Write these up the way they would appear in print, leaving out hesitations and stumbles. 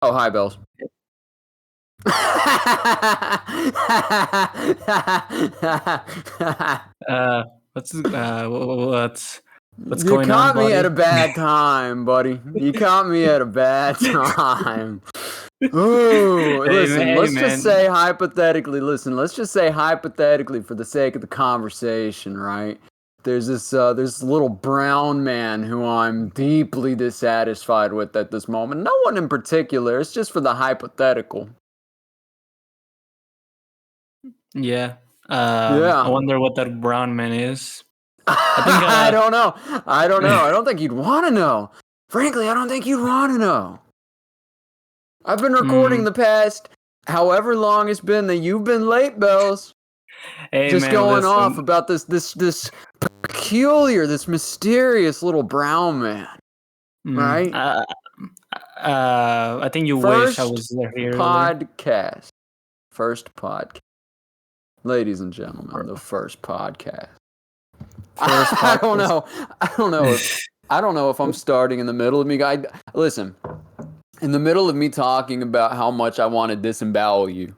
Oh, hi, Bells. Uh, what's You going on, caught me buddy? at a bad time, buddy. You caught me at a bad time. Ooh, listen, Hey, let's just man. say hypothetically, let's just say hypothetically for the sake of the conversation, right? There's this little brown man who I'm deeply dissatisfied with at this moment. No one in particular, it's just for the hypothetical. Yeah. I Yeah. wonder what that brown man is. I think. I don't know. I don't think you'd want to know. Frankly, I don't think you'd want to know. I've been recording the past however long it's been that you've been late, Bells. Hey, Just man. going off Listen. about this peculiar, this mysterious little brown man, right? I think you wish I First was here earlier. podcast. First podcast. Ladies and gentlemen, the first podcast. First I don't podcast. know. I don't know if I'm starting in the middle of me. Listen, in the middle of me talking about how much I want to disembowel you,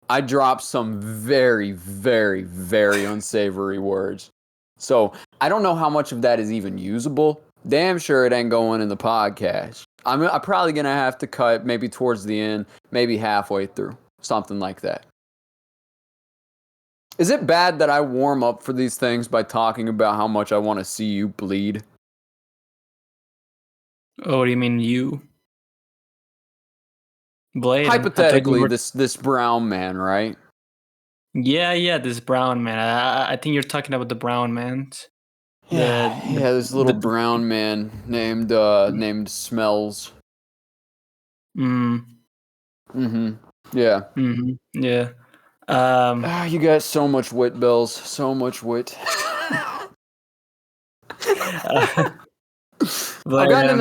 I dropped some very, very, very unsavory words. So I don't know how much of that is even usable. Damn sure it ain't going in the podcast. I'm probably gonna have to cut maybe towards the end, maybe halfway through, something like that. Is it bad that I warm up for these things by talking about how much I want to see you bleed? Oh, what do you mean, you? Blaiden. Hypothetically, this brown man, right? Yeah, this brown man. I think you're talking about the brown man. Yeah, this little brown man named Smells. Yeah. Yeah. You got so much wit, Bells. So much wit. I've gotten in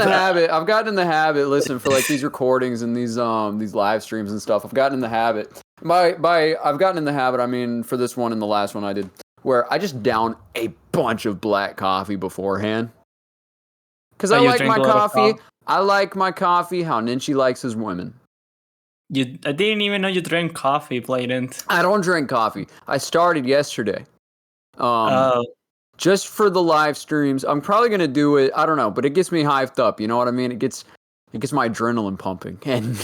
the habit. Listen, for like these recordings and these live streams and stuff. I've gotten in the habit. I've gotten in the habit. I mean, for this one and the last one I did, where I just down a bunch of black coffee beforehand. Because I like my coffee. I like my coffee how Ninchi likes his women. I didn't even know you drank coffee, Blaiden. I don't drink coffee. I started yesterday. Just for the live streams. I'm probably gonna do it. I don't know, but it gets me hyped up. You know what I mean? It gets my adrenaline pumping. And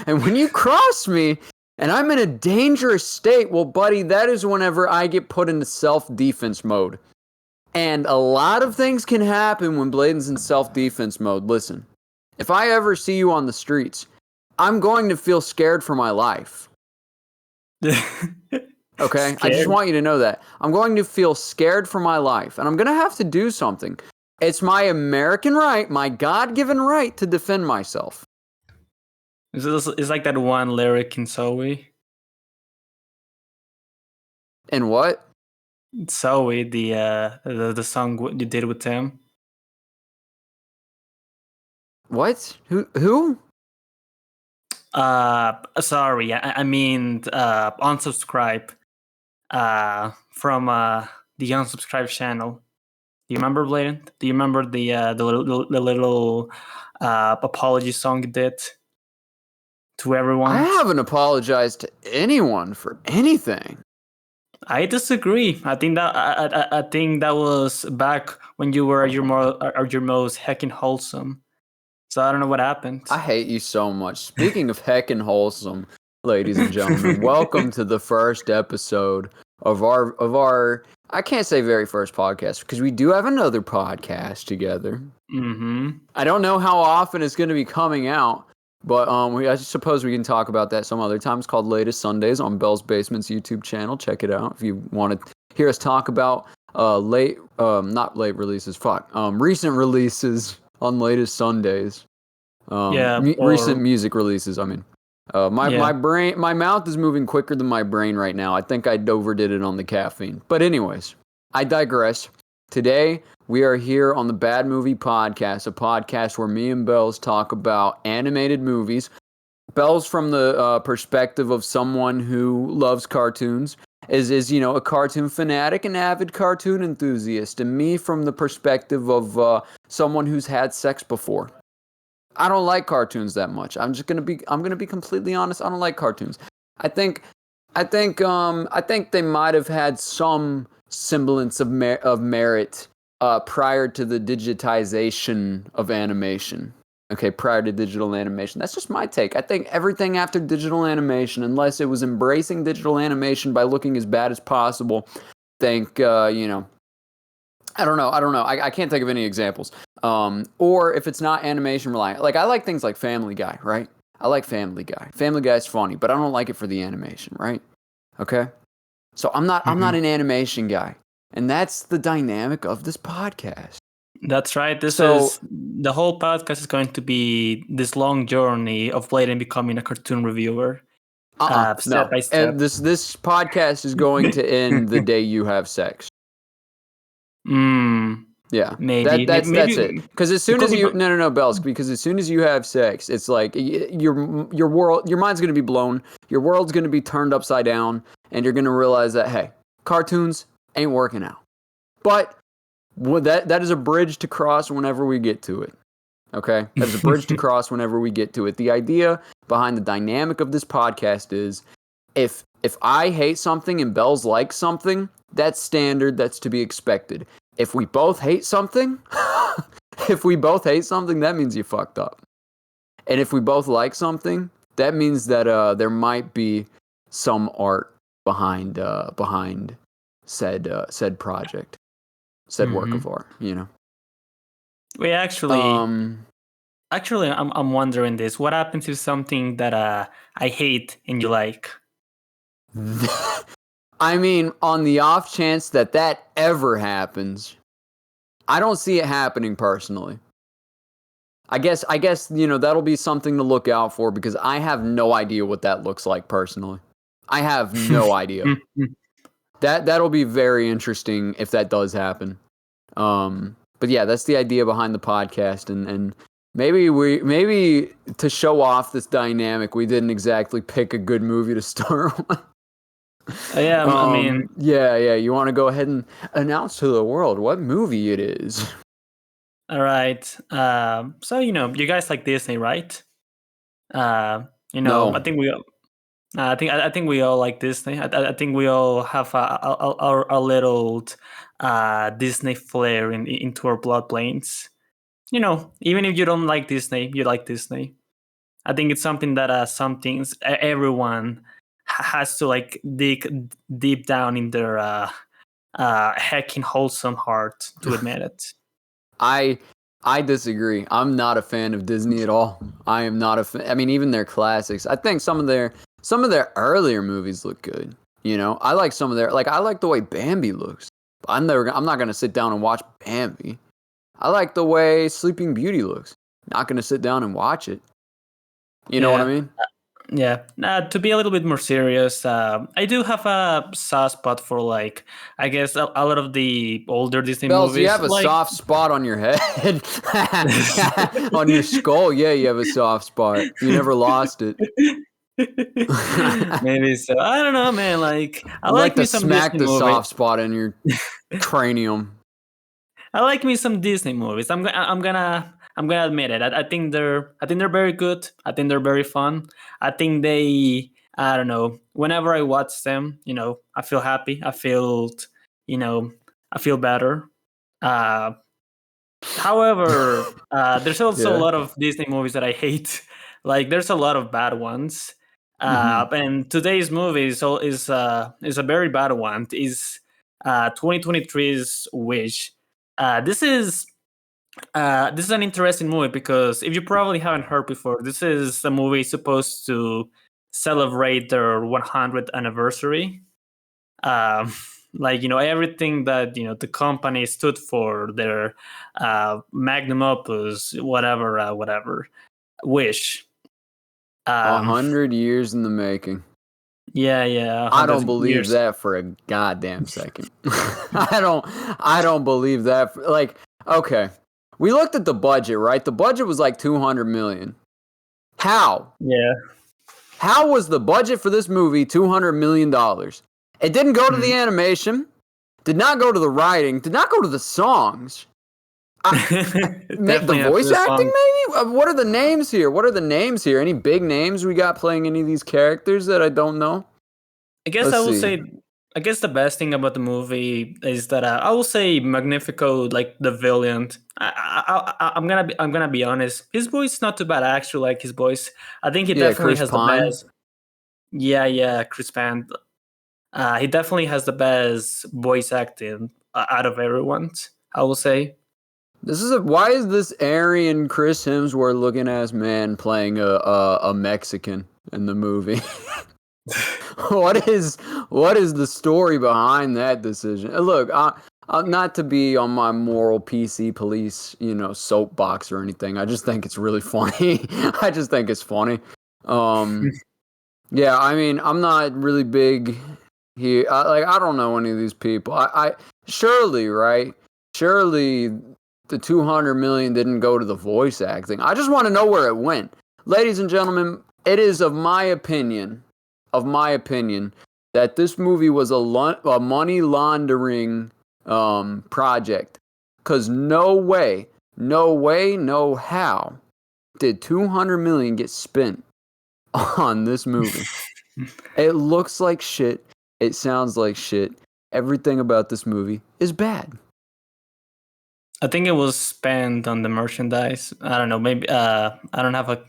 and when you cross me and I'm in a dangerous state, well, buddy, that is whenever I get put into self-defense mode. And a lot of things can happen when Blaiden's in self-defense mode. Listen, if I ever see you on the streets, I'm going to feel scared for my life. Okay? I just want you to know that. I'm going to feel scared for my life, and I'm going to have to do something. It's my American right, my God-given right to defend myself. It's like that one lyric in Zoe. In what? Zoe, the song you did with Tim. What? Who? Sorry, I mean unsubscribe. From the unsubscribed channel. Do you remember, Blaiden? Do you remember the little apology song you did to everyone? I haven't apologized to anyone for anything. I disagree. I think that was back when you were your most heckin' wholesome. So I don't know what happened. I hate you so much. Speaking of heckin' wholesome, ladies and gentlemen, welcome to the first episode of our I can't say very first podcast because we do have another podcast together. I don't know how often it's going to be coming out, but I suppose we can talk about that some other time. It's called Latest Sundays on Bell's Basement's YouTube channel. Check it out if you want to hear us talk about recent releases on Latest Sundays. Recent music releases. I mean, my mouth is moving quicker than my brain right now. I think I overdid it on the caffeine. But anyways, I digress. Today we are here on the Bad Movie Podcast, a podcast where me and Bells talk about animated movies. Bells from the perspective of someone who loves cartoons. Is a cartoon fanatic, an avid cartoon enthusiast, and me from the perspective of someone who's had sex before. I don't like cartoons that much. I'm gonna be completely honest. I don't like cartoons. I think they might have had some semblance of merit prior to the digitization of animation. Okay, prior to digital animation. That's just my take. I think everything after digital animation, unless it was embracing digital animation by looking as bad as possible, I don't know. I can't think of any examples. Or if it's not animation reliant, like I like things like Family Guy, right? I like Family Guy. Family Guy's funny, but I don't like it for the animation, right? Okay. So I'm not an animation guy, and that's the dynamic of this podcast. That's right. The whole podcast is going to be this long journey of Blaiden becoming a cartoon reviewer. Step by step. And this podcast is going to end the day you have sex. Yeah, maybe that's it. Because as soon as you Bells. Because as soon as you have sex, it's like your mind's gonna be blown. Your world's gonna be turned upside down, and you're gonna realize that hey, cartoons ain't working out. But that is a bridge to cross whenever we get to it. Okay, that is a bridge to cross whenever we get to it. The idea behind the dynamic of this podcast is if I hate something and Bells likes something, that's standard. That's to be expected. If we both hate something, that means you fucked up. And if we both like something, that means that there might be some art behind said project, said work of art. You know. We actually, I'm wondering this. What happens if something that I hate and you like? I mean, on the off chance that ever happens, I don't see it happening personally. I guess that'll be something to look out for because I have no idea what that looks like personally. I have no idea. That'll be very interesting if that does happen. But yeah, that's the idea behind the podcast, and maybe to show off this dynamic, we didn't exactly pick a good movie to start with. Yeah, I mean... Yeah, you want to go ahead and announce to the world what movie it is. All right. So, you guys like Disney, right? No. I think we all... I think we all like Disney. I think we all have a little Disney flair into our bloodlines. Even if you don't like Disney, you like Disney. I think it's something that everyone has to like dig deep down in their heckin' wholesome heart to admit it. I disagree. I'm not a fan of Disney at all. I am not a fan. I mean, even their classics. I think some of their earlier movies look good. I like some of their I like the way Bambi looks. I'm not gonna sit down and watch Bambi. I like the way Sleeping Beauty looks. Not gonna sit down and watch it. You know what I mean? Yeah. To be a little bit more serious, I do have a soft spot for I guess a lot of the older Disney movies. You have a soft spot on your head, on your skull. Yeah, you have a soft spot. You never lost it. Maybe so. I don't know, man. I like to smack the soft spot in your cranium. I like me some Disney movies. I'm gonna admit it. I think they're very good. I think they're very fun. I think I don't know. Whenever I watch them, I feel happy. I feel better. However, there's also a lot of Disney movies that I hate. There's a lot of bad ones. And today's movie is a very bad one. Is 2023's Wish. This is an interesting movie because if you probably haven't heard before, this is a movie supposed to celebrate their 100th anniversary. Everything that the company stood for, their magnum opus, whatever, Wish. 100 years in the making. Yeah. I don't believe that for a goddamn second. I don't believe that. Okay, we looked at the budget, right? The budget was like $200 million. How? Yeah. How was the budget for this movie $200 million? It didn't go to the animation, did not go to the writing, did not go to the songs. The voice acting, maybe? What are the names here? Any big names we got playing any of these characters that I don't know? I guess I guess the best thing about the movie is that I will say Magnifico, like the villain. I'm gonna be honest. His voice is not too bad. I actually like his voice. I think he definitely has the best. Yeah, Chris Pine. He definitely has the best voice acting out of everyone, I will say. Why is this Aryan Chris Hemsworth looking ass man playing a Mexican in the movie? What is the story behind that decision? Look, not to be on my moral PC police, soapbox or anything. I just think it's really funny. I just think it's funny. Yeah, I mean, I'm not really big here. I don't know any of these people. Surely, right? Surely the 200 million didn't go to the voice acting. I just want to know where it went. Ladies and gentlemen, it is of my opinion that this movie was a money laundering project. Because no how did 200 million get spent on this movie. It looks like shit. It sounds like shit. Everything about this movie is bad. I think it was spent on the merchandise. I don't know. Maybe I don't have a.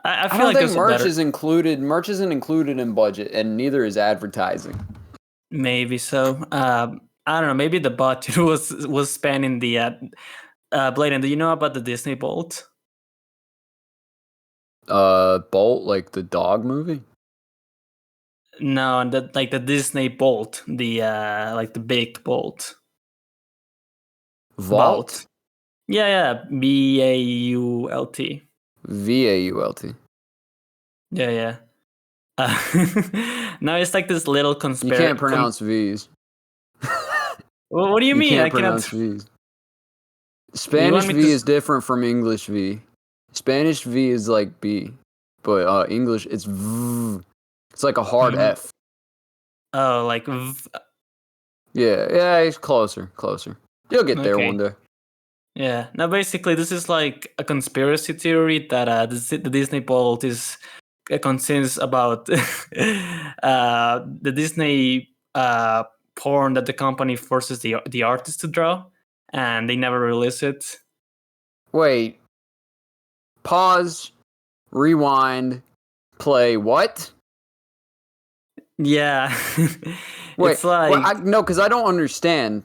I feel like merch is included. Merch isn't included in budget, and neither is advertising. Maybe so. I don't know. Maybe the budget was spent in the. Blaiden, do you know about the Disney Bolt? Bolt, like the dog movie? No, like the Disney Bolt, the like the big Bolt. Vault? Yeah, Bault. Vault. Yeah. No, it's like this little conspiracy. You can't pronounce V's. Well, what do you mean? Can't pronounce V's. Spanish V is different from English V. Spanish V is like B, but English it's V. It's like a hard F. Oh, like V. Yeah, it's closer. You'll get there one day. Yeah. Now, basically, this is like a conspiracy theory that the Disney Bolt is consists about the Disney porn that the company forces the artist to draw, and they never release it. Wait. Pause. Rewind. Play. What? Yeah. Wait. It's like no, because I don't understand.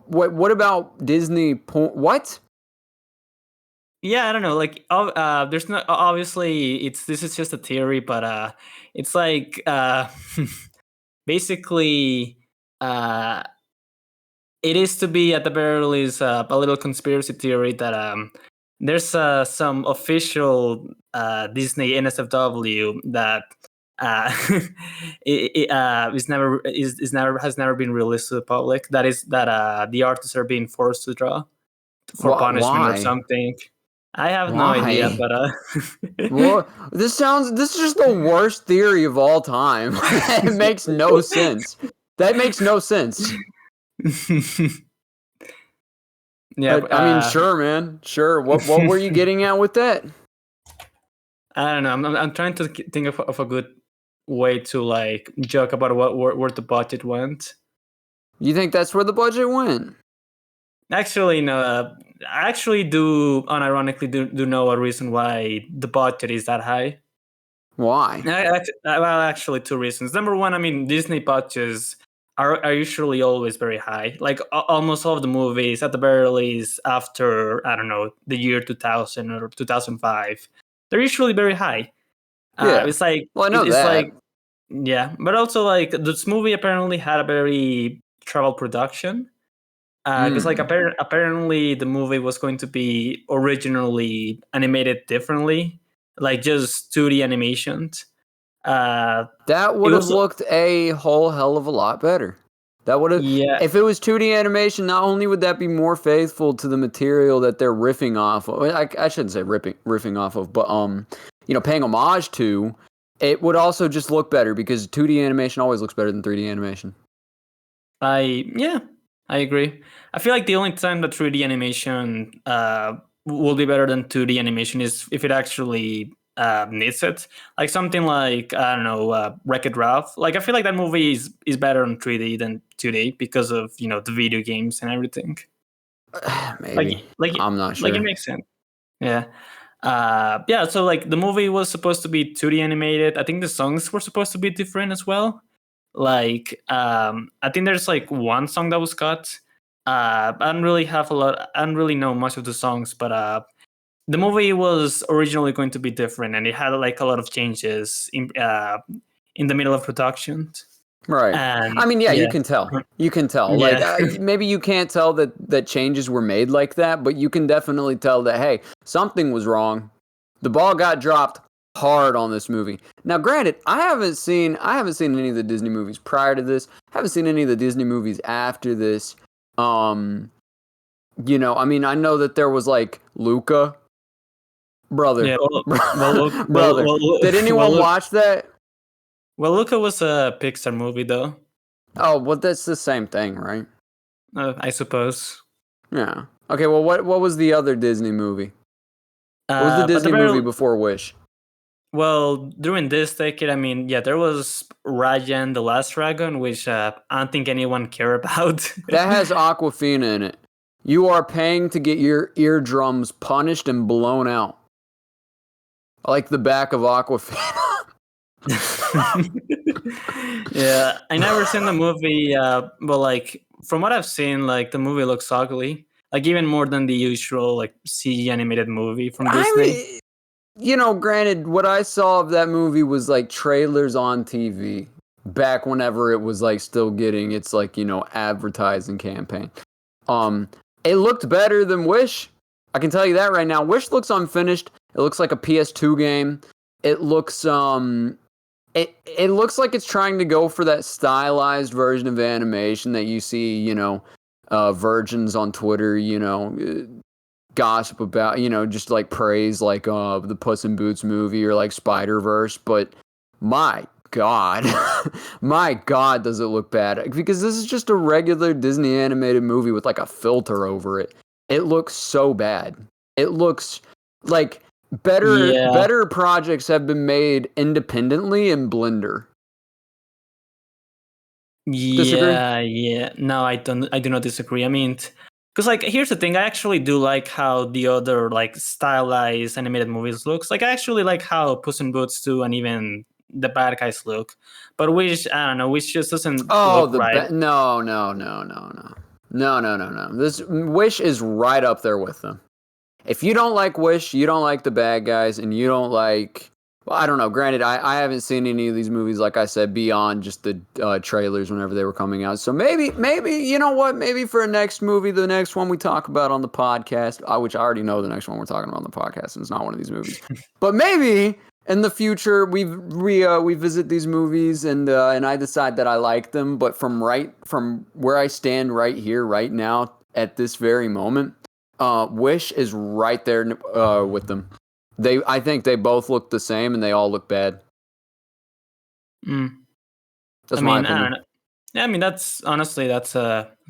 What about Disney porn? What? Yeah, I don't know. Like, there's not obviously this is just a theory, but it's like basically it is to be at the very least a little conspiracy theory that there's some official Disney NSFW that has never been released to the public. That is that the artists are being forced to draw for punishment or something. I have no idea, but well, this is just the worst theory of all time. It makes no sense. That makes no sense. Yeah, I mean, sure, man. Sure. What were you getting at with that? I don't know. I'm trying to think of a good way to like joke about where the budget went. You think that's where the budget went? Actually, no. I actually do unironically do know a reason why the budget is that high. Why? Well, actually, two reasons. Number one, I mean, Disney budgets are usually always very high. Like almost all of the movies, at the very least, after I don't know the year 2000 or 2005, they're usually very high. Yeah, it's like I know that. Like, yeah, but also like this movie apparently had a very troubled production. Because like apparently the movie was going to be originally animated differently, like just 2D animations. That would have looked a whole hell of a lot better. That would have, if it was 2D animation, not only would that be more faithful to the material that they're riffing off of, I shouldn't say riffing off of, but paying homage to, it would also just look better because 2D animation always looks better than 3D animation. Yeah. I agree. I feel like the only time that 3D animation will be better than 2D animation is if it actually needs it. Like something like, I don't know, Wreck-It Ralph. Like I feel like that movie is better on 3D than 2D because of the video games and everything. Maybe. I'm not sure. Like it makes sense. Yeah. Yeah. So like the movie was supposed to be 2D animated. I think the songs were supposed to be different as well. Like I think there's like one song that was cut. I don't really know much of the songs, but the movie was originally going to be different, and it had like a lot of changes in the middle of production. Right. And, I mean, yeah, you can tell. You can tell. Yeah. Like maybe you can't tell that changes were made like that, but you can definitely tell that hey, something was wrong. The ball got dropped hard on this movie. Now, granted, I haven't seen any of the Disney movies prior to this. I haven't seen any of the Disney movies after this. I mean, I know that there was like Luca, brother. Yeah, brother. Did anyone watch that? Well, Luca was a Pixar movie, though. Oh, well, that's the same thing, right? I suppose. Yeah. Okay. Well, what was the other Disney movie? What was the Disney movie before Wish? Well, during this decade, I mean, yeah, there was Raya and the Last Dragon, which I don't think anyone care about. That has Awkwafina in it. You are paying to get your eardrums punished and blown out. I like the back of Awkwafina. Yeah, I never seen the movie, but like from what I've seen, like the movie looks ugly, like even more than the usual like CG animated movie from Disney. Granted, what I saw of that movie was like trailers on TV back whenever it was like still getting its like advertising campaign. It looked better than Wish. I can tell you that right now. Wish looks unfinished. It looks like a PS2 game. It looks it looks like it's trying to go for that stylized version of animation that you see, virgins on Twitter, gossip about, just like praise like the Puss in Boots movie or like Spider-Verse, but my God, my God, does it look bad? Because this is just a regular Disney animated movie with like a filter over it. It looks so bad. It looks like better projects have been made independently in Blender. Disagree? Yeah. No, I do not disagree. I mean, because like here's the thing, I actually do like how the other like stylized animated movies looks. Like I actually like how Puss in Boots 2 and even the bad guys look. But Wish, I don't know, Wish just doesn't look right. No. This Wish is right up there with them. If you don't like Wish, you don't like the bad guys, and you don't like... Well, I don't know. Granted, I haven't seen any of these movies, like I said, beyond just the trailers whenever they were coming out. So maybe, you know what? Maybe for a next movie, the next one we talk about on the podcast, which I already know the next one we're talking about on the podcast, and it's not one of these movies. But maybe in the future we visit these movies and I decide that I like them. But from where I stand right here, right now, at this very moment, Wish is right there with them. I think they both look the same, and they all look bad. That's my opinion. I don't know. Yeah, I mean that's a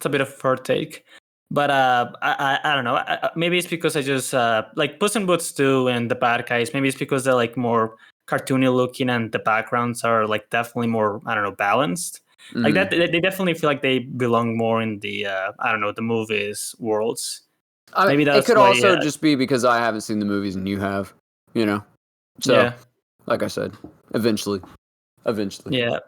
bit of a fair take, but I don't know. Maybe it's because I just like Puss in Boots 2 and the bad guys. Maybe it's because they're like more cartoony looking, and the backgrounds are like definitely more, I don't know, balanced. Like that, they definitely feel like they belong more in the I don't know, the movies worlds. Maybe that's it could also just be because I haven't seen the movies and you have. So, like I said, eventually. Yeah.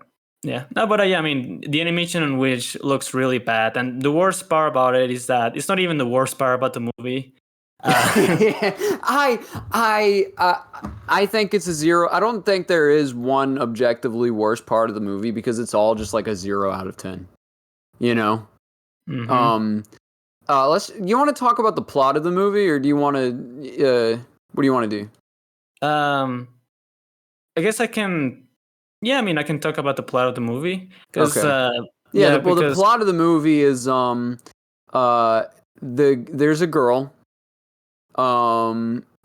No, but yeah, I mean, the animation on Wish looks really bad, and the worst part about it is that it's not even the worst part about the movie. I think it's a 0. I don't think there is one objectively worst part of the movie because it's all just like a 0 out of 10. Mm-hmm. You want to talk about the plot of the movie, or do you want to? What do you want to do? I guess I can. Yeah, I mean, I can talk about the plot of the movie because. Okay. The plot of the movie is there's a girl,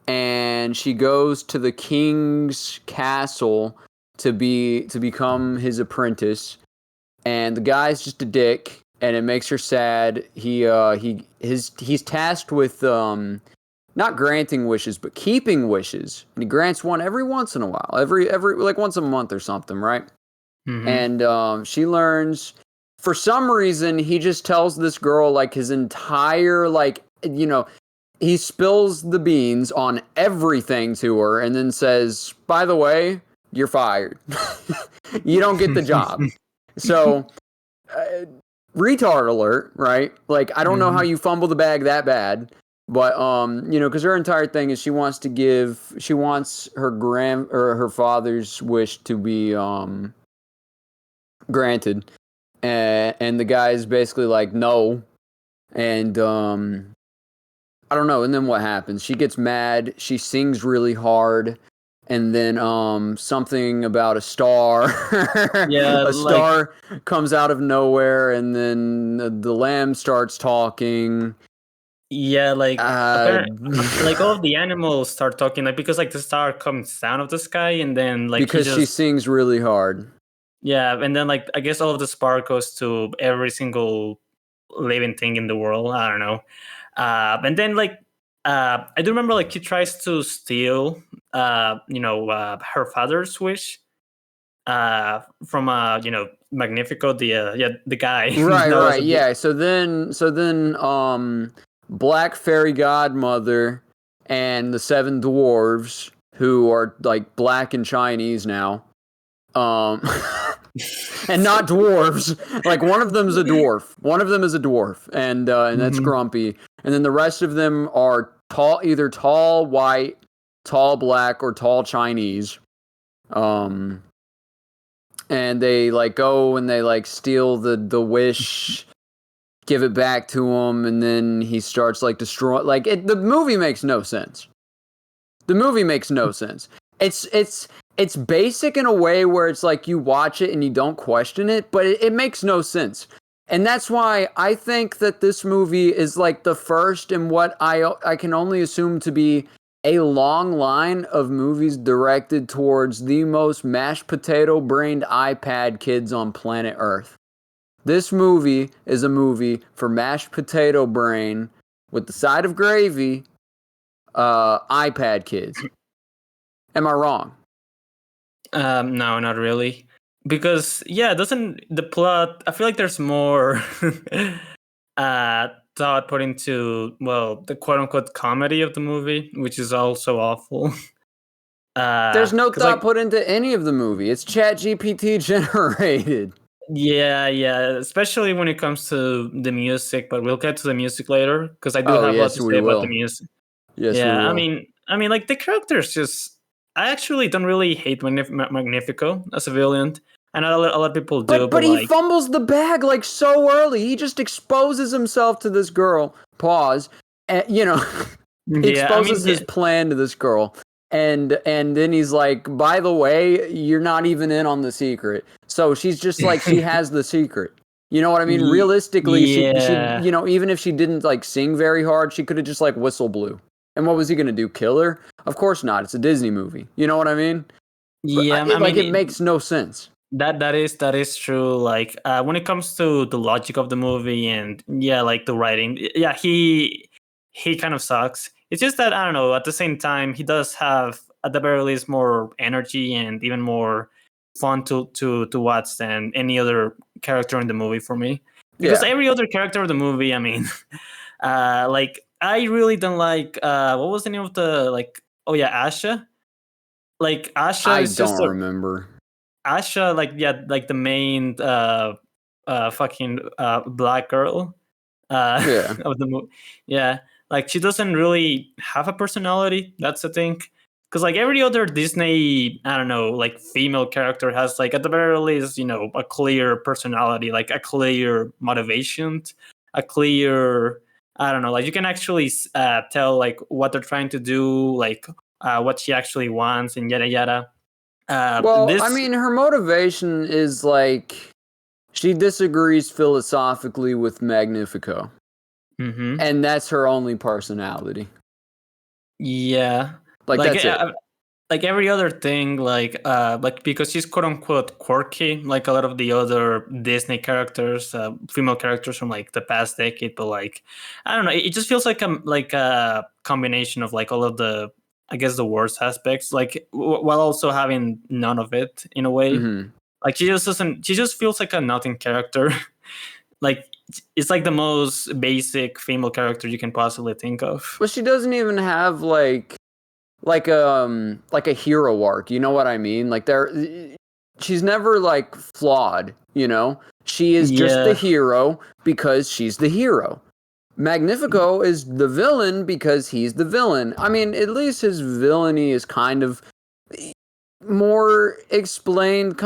and she goes to the king's castle to become his apprentice, and the guy's just a dick, and it makes her sad. He's tasked with not granting wishes, but keeping wishes, and he grants one every once in a while, every like once a month or something, right? Mm-hmm. And she learns. For some reason, he just tells this girl like his entire like he spills the beans on everything to her, and then says, "By the way, you're fired. You don't get the job." So. Retard alert, right? Like, I don't know how you fumble the bag that bad, but because her entire thing is she wants her father's wish to be granted, and the guy's basically like no, and I don't know. And then what happens? She gets mad. She sings really hard. And then something about a star. Yeah, A star comes out of nowhere, and then the lamb starts talking. Yeah, like like all of the animals start talking, like because like the star comes down of the sky, and then like because she sings really hard. Yeah, and then like I guess all of the spark goes to every single living thing in the world. I don't know. And then like I do remember like he tries to steal her father's wish from Magnifico, the guy. Right. Yeah. So then Black Fairy Godmother and the Seven Dwarves, who are like black and Chinese now, and not dwarves. Like one of them is a dwarf. And that's Grumpy. And then the rest of them are either tall white, tall black, or tall Chinese. And they like go and they like steal the wish, give it back to him, and then he starts like destroying. Like the movie makes no sense. It's basic in a way where it's like you watch it and you don't question it, but it makes no sense. And that's why I think that this movie is like the first in what I can only assume to be a long line of movies directed towards the most mashed potato brained iPad kids on planet Earth. This movie is a movie for mashed potato brain with the side of gravy, iPad kids. Am I wrong? No, not really. Because doesn't the plot? I feel like there's more thought put into the quote unquote comedy of the movie, which is also awful. There's no thought put into any of the movie. It's ChatGPT generated. Yeah, especially when it comes to the music, but we'll get to the music later because I do have a lot to say about the music. Yes, yeah, we will. I mean, like the characters I actually don't really hate Magnifico as a villain. I know a lot of people do, but he fumbles the bag like so early. He just exposes himself to this girl. Pause. And, he exposes his plan to this girl. And then he's like, by the way, you're not even in on the secret. So she's just like, she has the secret. You know what I mean? Realistically, she even if she didn't like sing very hard, she could have just like whistle blew. And what was he gonna do? Kill her? Of course not. It's a Disney movie. You know what I mean? Yeah, it makes no sense. That is true. Like when it comes to the logic of the movie and like the writing, he kind of sucks. It's just that I don't know. At the same time, he does have at the very least more energy and even more fun to watch than any other character in the movie for me. Because every other character of the movie, I mean, like I really don't like what was the name of the Asha? Like Asha is just remember. Asha, like the main fucking black girl of the movie. Yeah, like she doesn't really have a personality. That's the thing. Because like every other Disney, I don't know, like female character has like at the very least, a clear personality, like a clear motivation, a clear, I don't know, like you can actually tell like what they're trying to do, like what she actually wants, and yada yada. I mean, her motivation is like she disagrees philosophically with Magnifico, and that's her only personality. Yeah, like that's it. like every other thing, like because she's quote unquote quirky, like a lot of the other Disney characters, female characters from like the past decade. But like, I don't know, it just feels like a combination of like all of the, I guess, the worst aspects, like while also having none of it in a way. Mm-hmm. Like she just feels like a nothing character. Like it's like the most basic female character you can possibly think of. But she doesn't even have like a hero arc, you know what I mean? Like she's never like flawed, you know? She is just the Yeah. hero because she's the hero. Magnifico is the villain because he's the villain. I mean, at least his villainy is kind of more explained,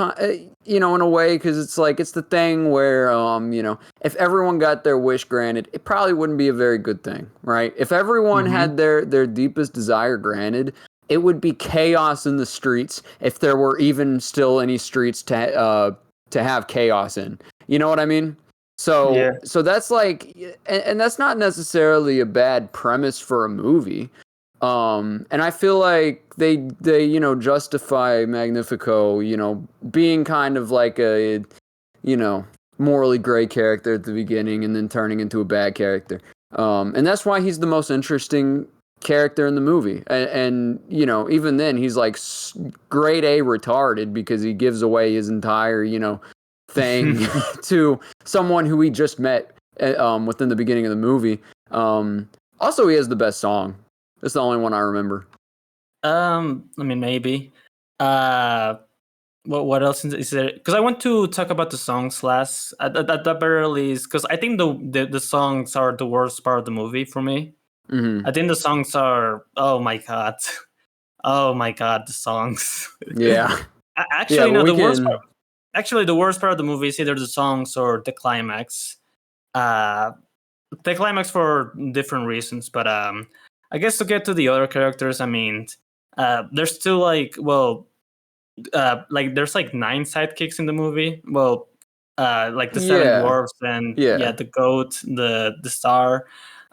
you know, in a way, because it's like it's the thing where you know, if everyone got their wish granted, it probably wouldn't be a very good thing, right? If everyone had their deepest desire granted, it would be chaos in the streets if there were even still any streets to have chaos in. You know what I mean? So that's like, and that's not necessarily a bad premise for a movie. And I feel like they you know, justify Magnifico, you know, being kind of like a, you know, morally gray character at the beginning and then turning into a bad character. And that's why he's the most interesting character in the movie. And you know, even then he's like grade A retarded because he gives away his entire, you know, thing to someone who he just met within the beginning of the movie. Also, he has the best song. That's the only one I remember. I mean, maybe. What else is there? Because I want to talk about the songs last at the very least. Because I think the songs are the worst part of the movie for me. Mm-hmm. I think the songs are, oh my god, oh my god, the songs. Yeah. Actually, yeah, no. The worst part of the movie is either the songs or the climax. The climax for different reasons, but I guess to get to the other characters, I mean, there's still like, well, like there's like 9 sidekicks in the movie. Well, like the 7 dwarfs and the goat, the star.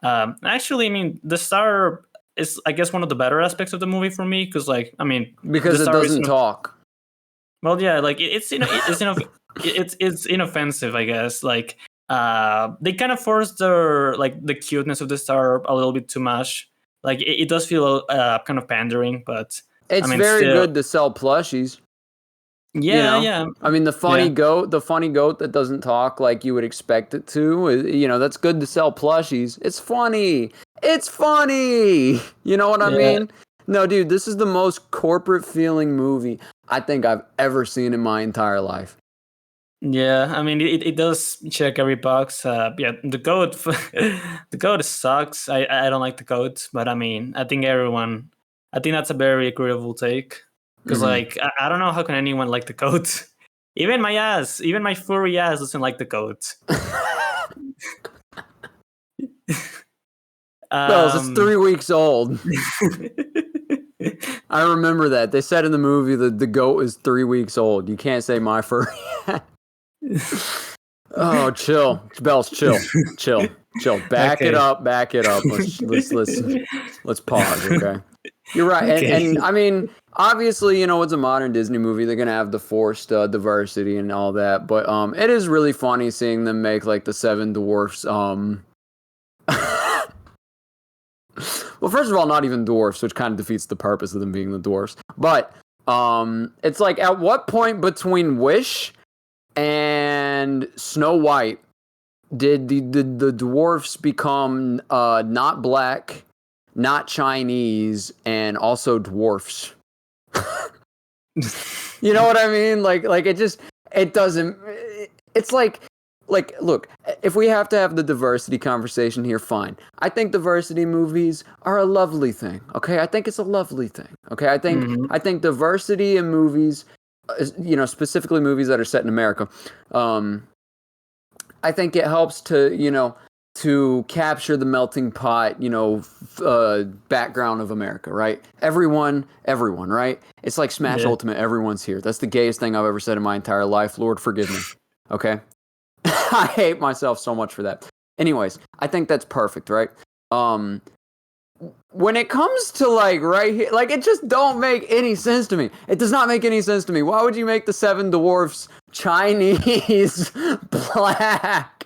Actually, I mean, the star is, I guess, one of the better aspects of the movie for me, because like, I mean, because it doesn't talk. Well, yeah, like it's inoffensive, I guess. Like they kind of force the cuteness of the star a little bit too much. Like it does feel kind of pandering, but it's, I mean, very good to sell plushies. Yeah, you know? Yeah. I mean, the funny goat that doesn't talk like you would expect it to, you know, that's good to sell plushies. It's funny. You know what I mean? No, dude, this is the most corporate feeling movie I think I've ever seen in my entire life. Yeah, I mean, it does check every box. Yeah, the goat, the goat sucks. I don't like the goat, but I mean, I think that's a very agreeable take. Because like, I don't know how can anyone like the goat. Even my furry ass doesn't like the goat. Bells, it's 3 weeks old. I remember that. They said in the movie that the goat is 3 weeks old. You can't say my furry ass. Oh, chill. Bells, chill. Back it up. Let's pause, okay? You're right. Okay. And I mean, obviously, you know, it's a modern Disney movie. They're going to have the forced diversity and all that. But it is really funny seeing them make like the 7 dwarfs. Well, first of all, not even dwarfs, which kind of defeats the purpose of them being the dwarfs. But it's like, at what point between Wish and Snow White did the dwarfs become not black, not Chinese, and also dwarfs? You know what I mean? Like it doesn't. It's like, look, if we have to have the diversity conversation here, fine. I think diversity movies are a lovely thing. Okay, I think it's a lovely thing. Okay, I think diversity in movies, you know, specifically movies that are set in America, I think it helps to, you know, to capture the melting pot, you know, background of America, right? Everyone, right? It's like Smash Ultimate, everyone's here. That's the gayest thing I've ever said in my entire life. Lord, forgive me. Okay? I hate myself so much for that. Anyways, I think that's perfect, right? when it comes to like right here, like it just don't make any sense to me. It does not make any sense to me. Why would you make the seven dwarfs Chinese, black,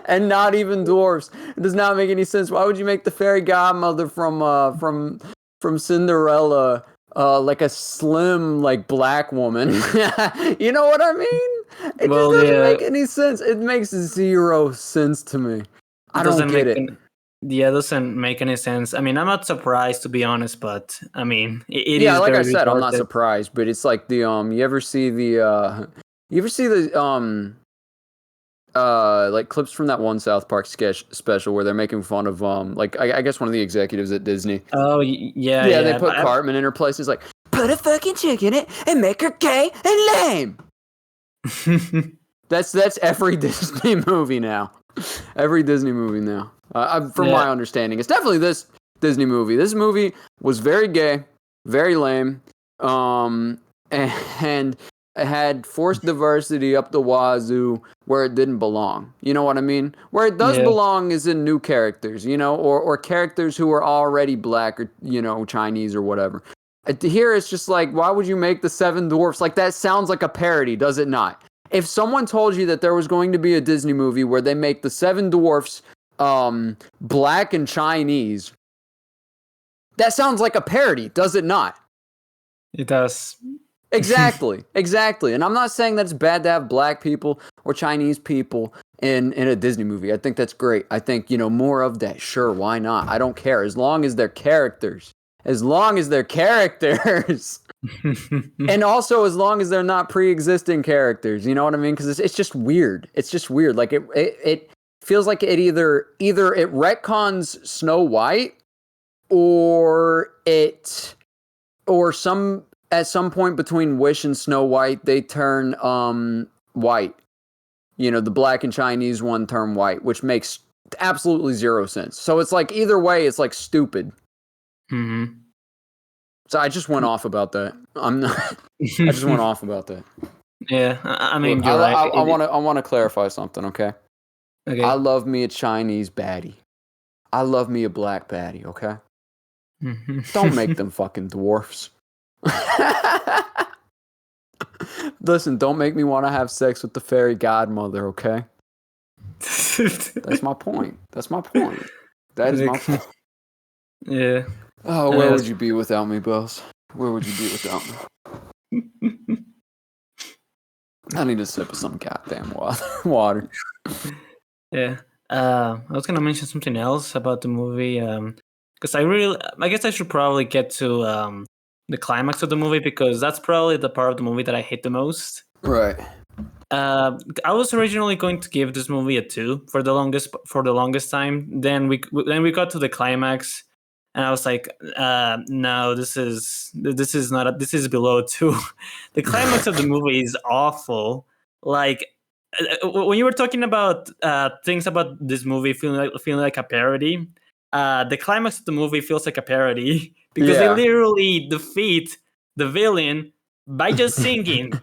and not even dwarfs? It does not make any sense. Why would you make the fairy godmother from Cinderella like a slim like black woman? You know what I mean? It just doesn't make any sense. It makes zero sense to me. I don't get it. Yeah, it doesn't make any sense. I mean, I'm not surprised, to be honest, but I mean, it yeah, is like very I said, retorted. I'm not surprised, but it's like the you ever see the like clips from that one South Park sketch special where they're making fun of like I guess one of the executives at Disney. Oh yeah. They put Cartman in her place. It's like, put a fucking chick in it and make her gay and lame. That's every Disney movie now. Every Disney movie now. From my understanding, it's definitely this Disney movie. This movie was very gay, very lame, and it had forced diversity up the wazoo where it didn't belong. You know what I mean? Where it does belong is in new characters, you know, or characters who are already black or, you know, Chinese or whatever. Here it's just like, why would you make the seven dwarfs? Like, that sounds like a parody, does it not? If someone told you that there was going to be a Disney movie where they make the seven dwarfs black and Chinese, that sounds like a parody, does it not? It does. Exactly. And I'm not saying that it's bad to have black people or Chinese people in a Disney movie. I think that's great. I think, you know, more of that. Sure, why not? I don't care. As long as they're characters. And also as long as they're not pre-existing characters. You know what I mean? Because it's just weird. It's just weird. Like it feels like it either it retcons Snow White or at some point between Wish and Snow White, they turn white. You know, the black and Chinese one turn white, which makes absolutely zero sense. So it's like either way, it's like stupid. Mm-hmm. So I just went off about that. I just went off about that. Yeah, I mean, look, you're right. I want to clarify something, okay? Okay. I love me a Chinese baddie. I love me a black baddie, okay? Mm-hmm. Don't make them fucking dwarfs. Listen, don't make me want to have sex with the fairy godmother, okay? That's my point. That is my point. Yeah. Oh, where would you be without me, Bells? Where would you be without me? I need a sip of some goddamn water. Yeah. I was gonna mention something else about the movie. Because I guess I should probably get to the climax of the movie, because that's probably the part of the movie that I hate the most. Right. I was originally going to give this movie a 2 for the longest time. Then we got to the climax, and I was like, no, this is below 2. The climax of the movie is awful. Like, when you were talking about things about this movie feeling like a parody, the climax of the movie feels like a parody because they literally defeat the villain by just singing.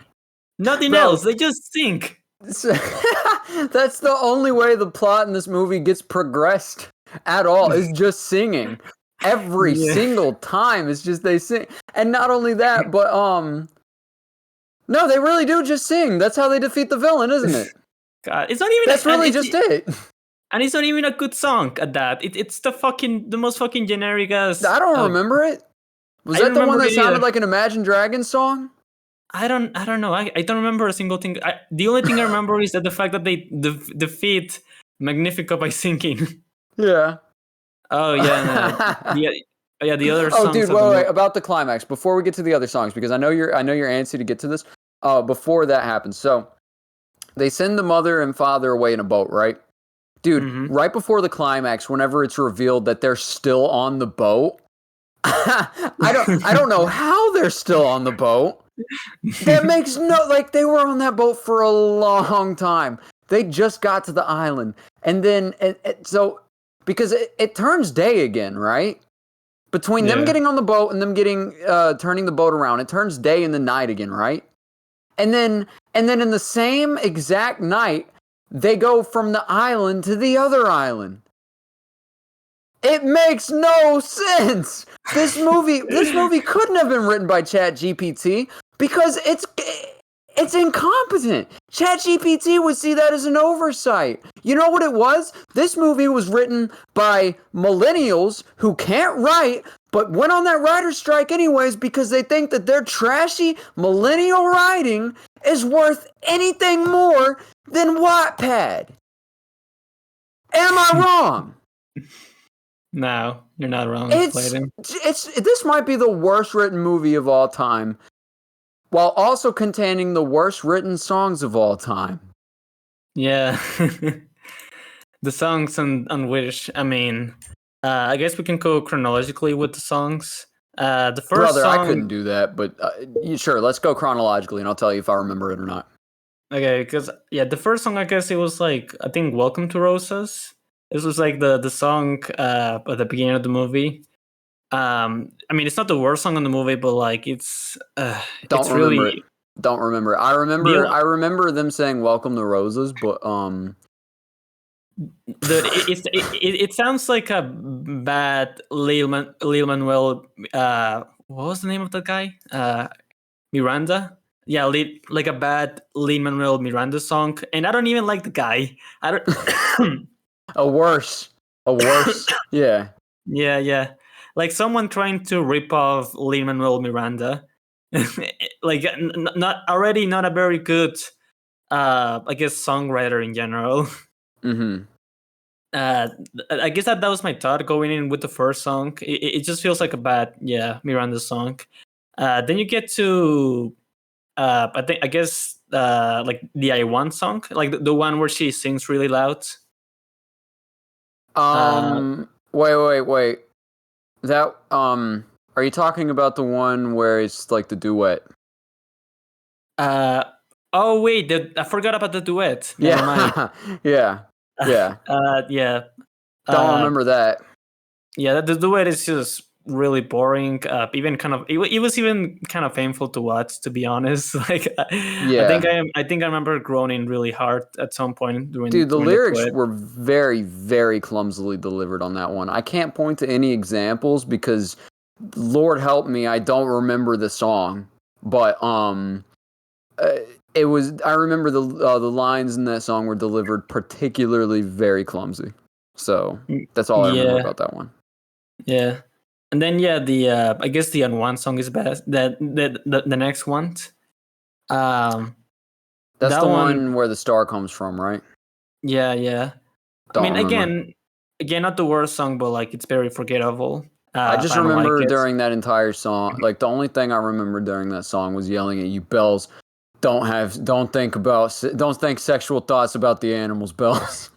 Nothing else. They just sing. That's the only way the plot in this movie gets progressed at all, is just singing. Every single time it's just they sing. And not only that, but no, they really do just sing. That's how they defeat the villain, isn't it? God, it's not even. That's really just it. And it's not even a good song at that. It's the most fucking generic ass. I don't remember it. Was that the one that sounded like an Imagine Dragons song? I don't know. I don't remember a single thing. The only thing I remember is that the fact that they defeat Magnifico by singing. Yeah. Oh yeah. The other songs. Oh, dude, wait, about the climax before we get to the other songs, because I know you're antsy to get to this. Before that happens, so they send the mother and father away in a boat, right? Dude, right before the climax, whenever it's revealed that they're still on the boat, I don't know how they're still on the boat. That makes they were on that boat for a long time. They just got to the island, and then so because it turns day again, right? Between them getting on the boat and them getting turning the boat around, it turns day in the night again, right? And then in the same exact night, they go from the island to the other island. It makes no sense. This movie couldn't have been written by ChatGPT because it's incompetent. ChatGPT would see that as an oversight. You know what it was? This movie was written by millennials who can't write, but went on that writer's strike anyways because they think that their trashy millennial writing is worth anything more than Wattpad. Am I wrong? No, you're not wrong. This might be the worst written movie of all time, while also containing the worst written songs of all time. Yeah. The songs on which, I mean, I guess we can go chronologically with the songs. The first song... I couldn't do that, but sure, let's go chronologically, and I'll tell you if I remember it or not. Okay, because, the first song, I guess it was like, I think, Welcome to Rosas. This was like the song at the beginning of the movie. I mean, it's not the worst song in the movie, but like it's Don't remember it. Don't remember it. I remember them saying "Welcome to Roses," but it sounds like a bad Lin-Manuel. What was the name of that guy? Miranda. Yeah, like a bad Lin-Manuel Miranda song, and I don't even like the guy. I don't. a worse. Yeah. Yeah. Like someone trying to rip off Lin-Manuel Miranda. Like not a very good I guess songwriter in general. Mm-hmm. I guess that was my thought going in with the first song. It just feels like a bad Miranda song. Then you get to I guess like the I Want song, like the one where she sings really loud. Wait. That are you talking about the one where it's like the duet? Oh wait, I forgot about the duet. Yeah. Yeah. Don't remember that. Yeah, the duet is just really boring. Even kind of, it was even kind of painful to watch, to be honest. Like, I think I remember groaning really hard at some point during. Dude, the lyrics were very, very clumsily delivered on that one. I can't point to any examples because, Lord help me, I don't remember the song. But it was. I remember the lines in that song were delivered particularly very clumsy. So that's all I remember about that one. Yeah. And then the I guess the Unwan song is best. The next one. That's the one where the star comes from, right? Yeah. I mean, again, not the worst song, but like it's very forgettable. I just remember during that entire song, like the only thing I remember during that song was yelling at you, Bells. Don't think sexual thoughts about the animals, Bells.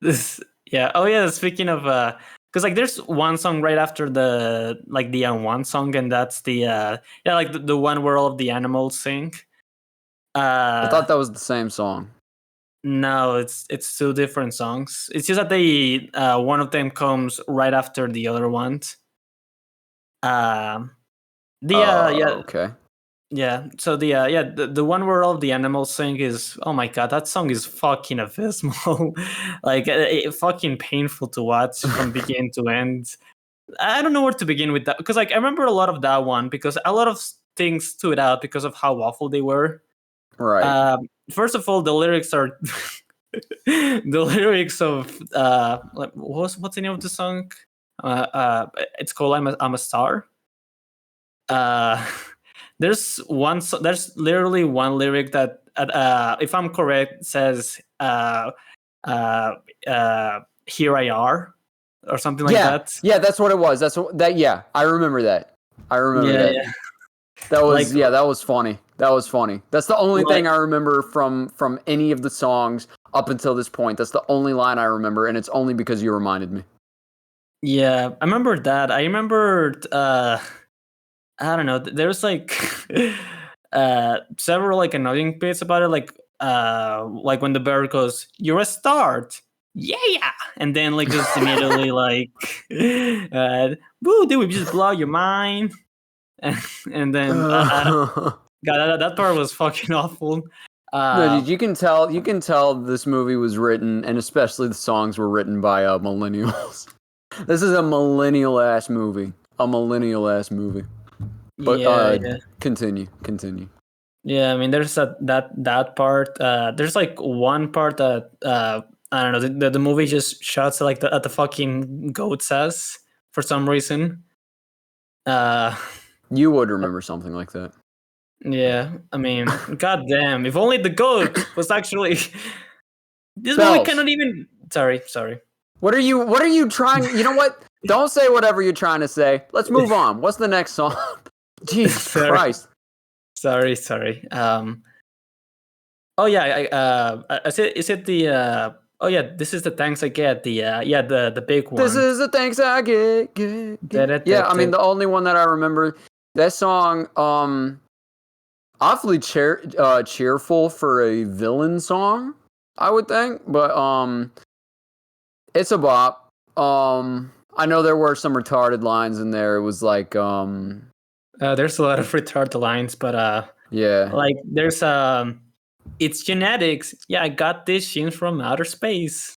Speaking of because like there's one song right after the Unwan song, and that's the the one where all of the animals sing. I thought that was the same song. No, it's two different songs. It's just that they one of them comes right after the other one. Okay. Yeah, so the one where all the animals sing is, oh my god, that song is fucking abysmal. Like fucking painful to watch from beginning to end. I don't know where to begin with that because like I remember a lot of that one because a lot of things stood out because of how awful they were. Right. First of all, the lyrics are the lyrics of what's the name of the song? It's called I'm a Star. There's literally one lyric that, if I'm correct, says "Here I are" or something like that. Yeah, that's what it was. Yeah, I remember that. That. Yeah. That was that was funny. That's the only thing I remember from any of the songs up until this point. That's the only line I remember, and it's only because you reminded me. Yeah, I remember that. I remembered. I don't know. There's like several like annoying bits about it, like when the bear goes, "You're a start." Yeah, and then like just immediately like, "Boo, did we just blow your mind?" and then God, that part was fucking awful. No, dude, you can tell this movie was written, and especially the songs were written by millennials. This is a millennial ass movie. But Yeah. continue. Yeah, I mean, there's that part. There's like one part that I don't know. The movie just shots like at the fucking goat's ass for some reason. You would remember something like that. Yeah, I mean, goddamn! If only the goat was actually. This Bells. movie cannot even. Sorry. What are you trying? You know what? Don't say whatever you're trying to say. Let's move on. What's the next song? Jesus Christ. Sorry. Oh yeah. Is it the? Oh yeah. This is the thanks I get. The big one. This is the thanks I get. Yeah, I mean the only one that I remember. That song, awfully cheerful for a villain song, I would think, but it's a bop. I know there were some retarded lines in there. It was like there's a lot of retarded lines, but yeah, like there's it's genetics. Yeah, I got these genes from outer space.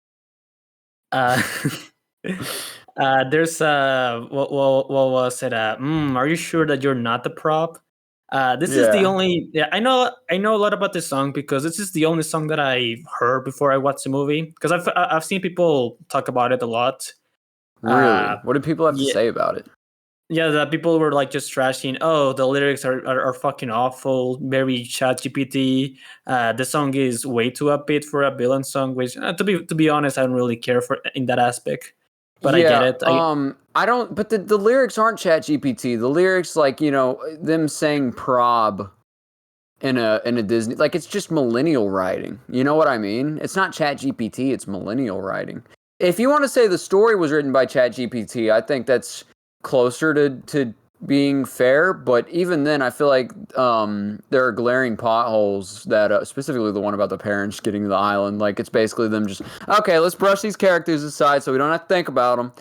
There's what was it? Are you sure that you're not the prop? This is the only. Yeah, I know a lot about this song because this is the only song that I heard before I watched the movie. Because I've seen people talk about it a lot. Really? What did people have to say about it? Yeah, that people were like just trashing. Oh, the lyrics are fucking awful. Very ChatGPT. The song is way too upbeat for a villain song. Which, to be honest, I don't really care for in that aspect. But I get it. I don't. But the lyrics aren't ChatGPT. The lyrics, like, you know, them saying prob in a Disney, like, it's just millennial writing. You know what I mean? It's not ChatGPT. It's millennial writing. If you want to say the story was written by ChatGPT, I think that's closer to being fair. But even then, I feel like there are glaring potholes that specifically the one about the parents getting to the island. Like, it's basically them just, okay, let's brush these characters aside so we don't have to think about them.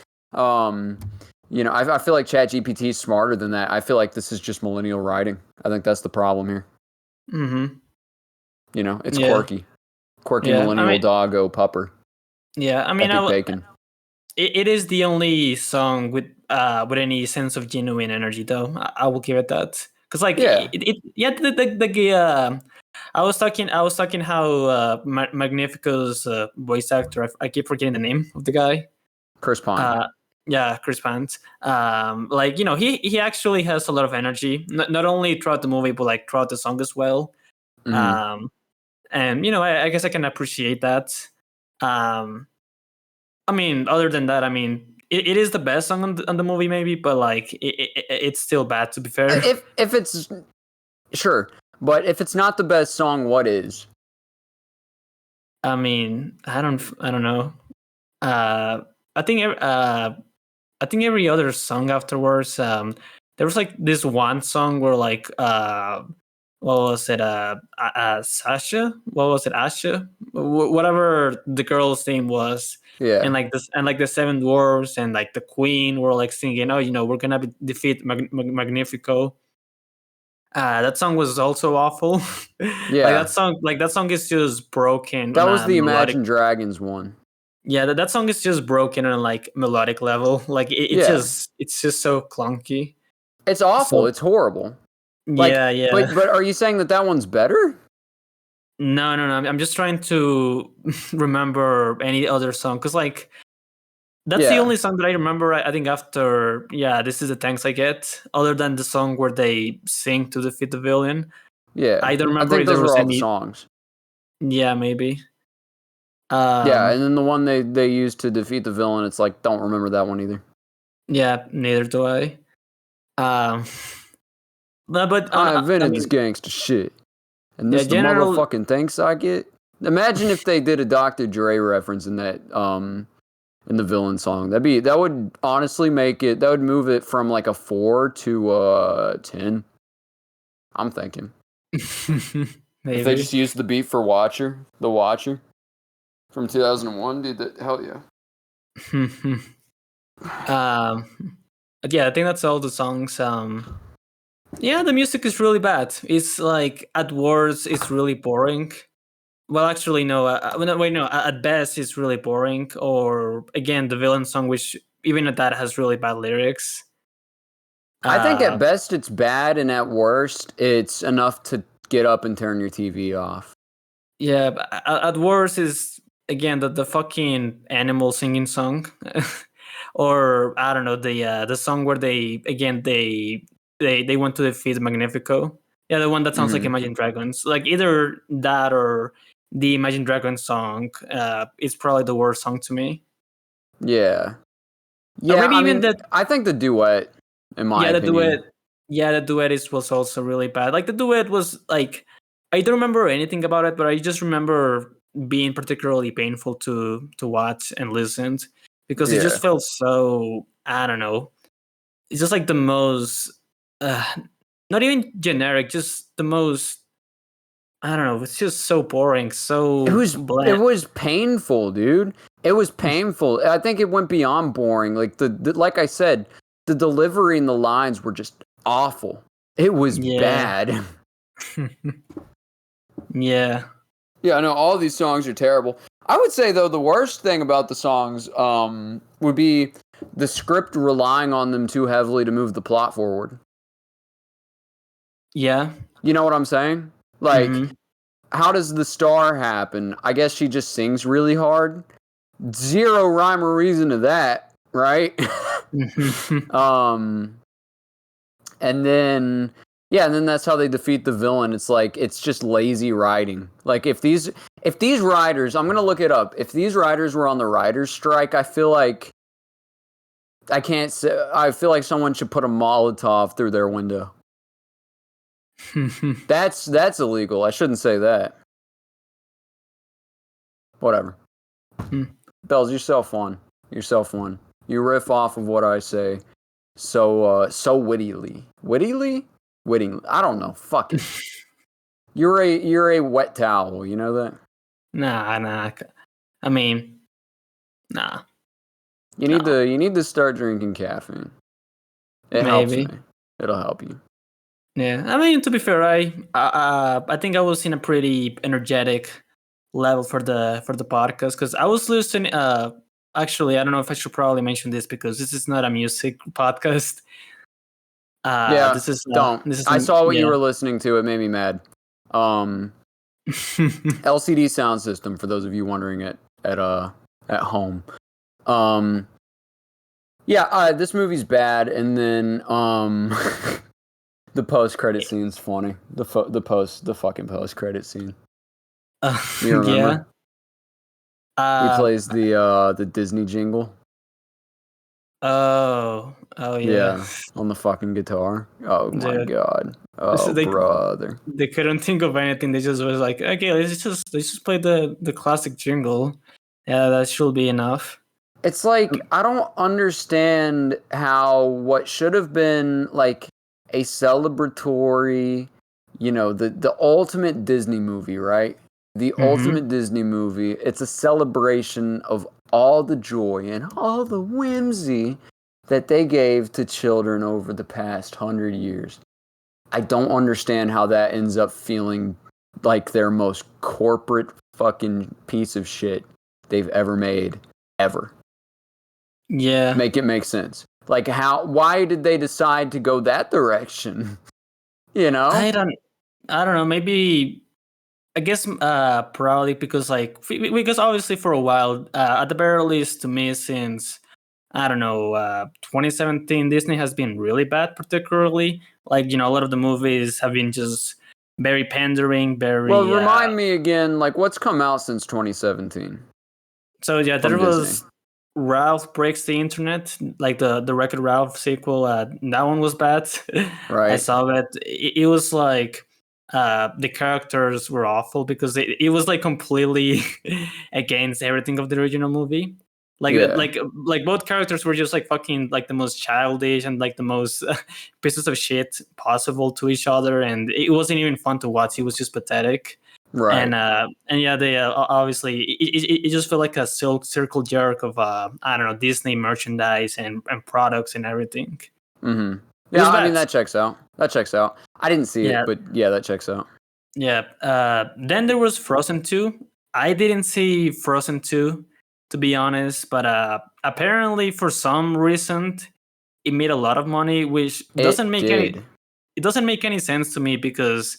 You know, I feel like ChatGPT is smarter than that. I feel like this is just millennial writing. I think that's the problem here. Mm-hmm. You know, it's quirky millennial doggo pupper. Yeah, I mean, bacon. It is the only song with any sense of genuine energy, though. I will give it that, because like I was talking how Magnifico's voice actor, I keep forgetting the name of the guy. Chris Pine. Chris Pine. Like, you know, he actually has a lot of energy, not only throughout the movie but like throughout the song as well. Mm-hmm. And you know, I guess I can appreciate that. I mean, other than that, I mean, it is the best song on the movie, maybe, but like it's still bad, to be fair. If it's sure, but if it's not the best song, what is? I mean, I don't know. I think every other song afterwards. There was like this one song where like what was it? Sasha? What was it? Asha? Whatever the girl's name was. Yeah. And like the Seven Dwarfs and like the Queen were like singing, oh, you know, we're gonna defeat Magnifico. That song was also awful. Yeah. that song is just broken. That was the Imagine Dragons one. Yeah, that song is just broken on like melodic level. Like it's just so clunky. It's awful. It's horrible. Like, yeah. But are you saying that one's better? No. I'm just trying to remember any other song, because like that's the only song that I remember. I think after this is the thanks I get. Other than the song where they sing to defeat the villain. Yeah, I don't remember. I think those were all the songs. Yeah, maybe. And then the one they used to defeat the villain, it's like, don't remember that one either. Yeah, neither do I. But I invented this gangster shit, and this the motherfucking thanks I get. Imagine if they did a Dr. Dre reference in that in the villain song. That would honestly make it. That would move it from like a 4 to 10. I'm thinking. Maybe. If they just used the beat for the Watcher from 2001, dude, hell yeah. Yeah, I think that's all the songs. Yeah, the music is really bad. It's like at worst, it's really boring. Well, actually, no. No. At best, it's really boring. Or again, the villain song, which even if that has really bad lyrics. I think at best it's bad, and at worst it's enough to get up and turn your TV off. Yeah, but at worst is again the fucking animal singing song, or I don't know, the song where they went to defeat Magnifico. Yeah, the one that sounds like Imagine Dragons. Like either that or the Imagine Dragons song is probably the worst song to me. Yeah. Yeah, I mean, I think the duet, in my opinion. The duet was also really bad. Like the duet was like, I don't remember anything about it, but I just remember being particularly painful to watch and listen because it just felt so, I don't know. It's just like the most, not even generic, just the most, I don't know. It's just so boring. So bland. It was painful, dude. It was painful. I think it went beyond boring. Like like I said, the delivery and the lines were just awful. It was bad. Yeah. Yeah, I know all these songs are terrible. I would say though the worst thing about the songs would be the script relying on them too heavily to move the plot forward. Yeah. You know what I'm saying? Like, how does the star happen? I guess she just sings really hard. Zero rhyme or reason to that, right? And then that's how they defeat the villain. It's like it's just lazy writing. Like if these writers, I'm gonna look it up. If these writers were on the writers' strike, I feel like I feel like someone should put a Molotov through their window. That's illegal. I shouldn't say that. Whatever. Bells, yourself one. You riff off of what I say so wittily. Wittingly? I don't know. Fuck it. You're a wet towel, you know that? Nah. I mean, nah. You need to start drinking caffeine. It helps me. It'll help you. Yeah, I mean, to be fair, I think I was in a pretty energetic level for the podcast because I was listening. Actually, I don't know if I should probably mention this because this is not a music podcast. This is don't. I saw what you were listening to. It made me mad. LCD sound system for those of you wondering at home. This movie's bad, and then the post credit scene's funny. The fucking post credit scene. You remember? Yeah. He plays the Disney jingle. Oh yeah. Yeah, on the fucking guitar. Oh my god. Oh brother. They couldn't think of anything. They just was like, okay, let's just play the classic jingle. Yeah, that should be enough. It's like I don't understand how what should have been like a celebratory, the ultimate Disney movie, right? The ultimate Disney movie. It's a celebration of all the joy and all the whimsy that they gave to children over the past 100 years. I don't understand how that ends up feeling like their most corporate fucking piece of shit they've ever made, ever. Yeah. Make it make sense. Like why did they decide to go that direction? I don't know. Maybe, I guess, probably because obviously for a while, at the very least to me, since, I don't know, 2017, Disney has been really bad, particularly. Like, a lot of the movies have been just very pandering, very... Well, remind me again, like, what's come out since 2017? So, yeah, there was Ralph Breaks the Internet, like the Wreck-It Ralph sequel. That one was bad. Right. I saw that. It was like... the characters were awful because it was like completely against everything of the original movie. Like both characters were just like fucking like the most childish and like the most pieces of shit possible to each other, and it wasn't even fun to watch. It was just pathetic. Right. And yeah, they obviously it just felt like a circle jerk of I don't know, Disney merchandise and products and everything. Mm-hmm. Yeah, I mean that checks out. I didn't see it, but yeah, that checks out. Yeah. Then there was Frozen 2. I didn't see Frozen 2. to be honest. But apparently, for some reason, it made a lot of money, which doesn't make any sense to me because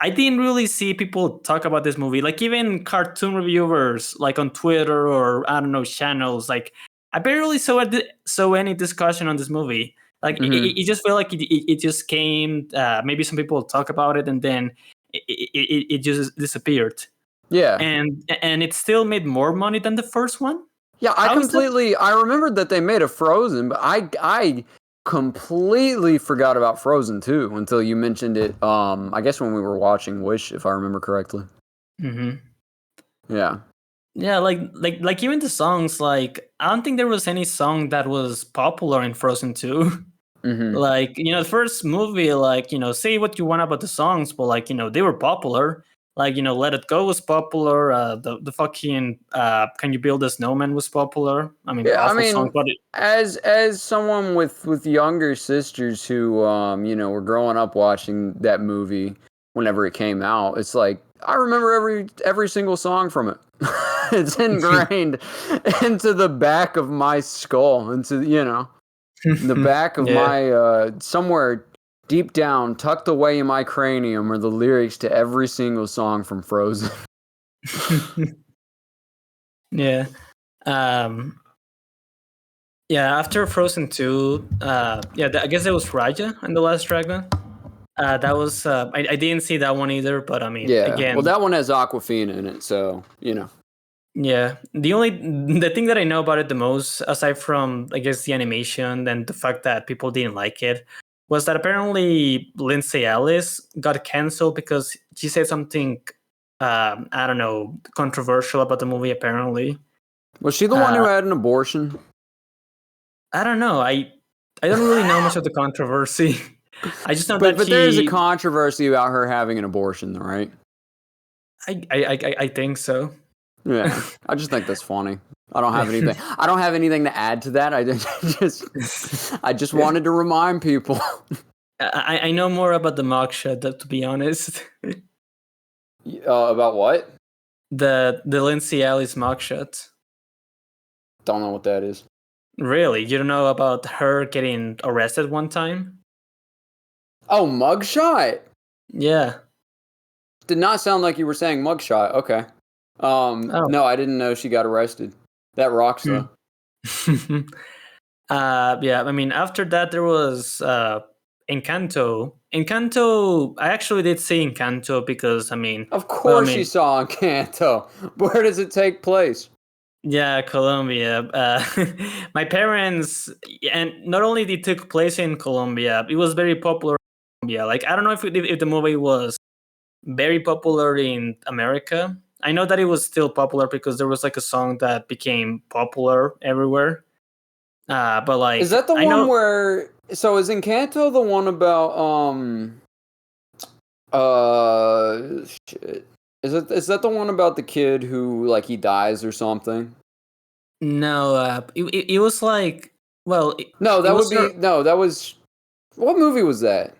I didn't really see people talk about this movie. Like even cartoon reviewers, like on Twitter or I don't know channels. Like I barely saw any discussion on this movie. Like it just felt like it just came. Maybe some people talk about it and then it just disappeared. Yeah, and it still made more money than the first one. Yeah, I remembered that they made a Frozen, but I completely forgot about Frozen 2 until you mentioned it. I guess when we were watching Wish, if I remember correctly. Mm-hmm. Yeah. Yeah, like even the songs. Like I don't think there was any song that was popular in Frozen 2. Mm-hmm. Like the first movie, like say what you want about the songs, but like they were popular. Like Let It Go was popular. The fucking Can You Build a Snowman was popular. I mean, yeah, awful song, but as someone with younger sisters who were growing up watching that movie whenever it came out, it's like I remember every single song from it. It's ingrained into the back of my skull, into the back of my somewhere deep down, tucked away in my cranium, are the lyrics to every single song from Frozen. Yeah. Yeah, after Frozen 2, I guess it was Raja and the Last Dragon. That was I didn't see that one either, but I mean, again, well, that one has Aquafina in it, so Yeah, the thing that I know about it the most, aside from I guess the animation and the fact that people didn't like it, was that apparently Lindsay Ellis got canceled because she said something I don't know, controversial about the movie. Apparently, was she the one who had an abortion? I don't know. I don't really know much of the controversy. I just know that but there's a controversy about her having an abortion, though, right? I think so. Yeah, I just think that's funny. I don't have anything. I don't have anything to add to that. I just wanted to remind people. I know more about the mugshot, to be honest. About what? The Lindsay Ellis mugshot. Don't know what that is. Really? You don't know about her getting arrested one time? Oh, mugshot? Yeah. Did not sound like you were saying mugshot. Okay. No, I didn't know she got arrested. That rocks, though. Yeah, I mean, after that, there was Encanto. Encanto, I actually did see Encanto because, I mean... Of course you saw Encanto. Where does it take place? Yeah, Colombia. My parents, and not only they took place in Colombia, it was very popular in Colombia. Like, I don't know if the movie was very popular in America. I know that it was still popular because there was like a song that became popular everywhere. But like, is that the one where? So is Encanto the one about shit? Is that the one about the kid who like he dies or something? No, it was like no, that would be no, that was what movie was that?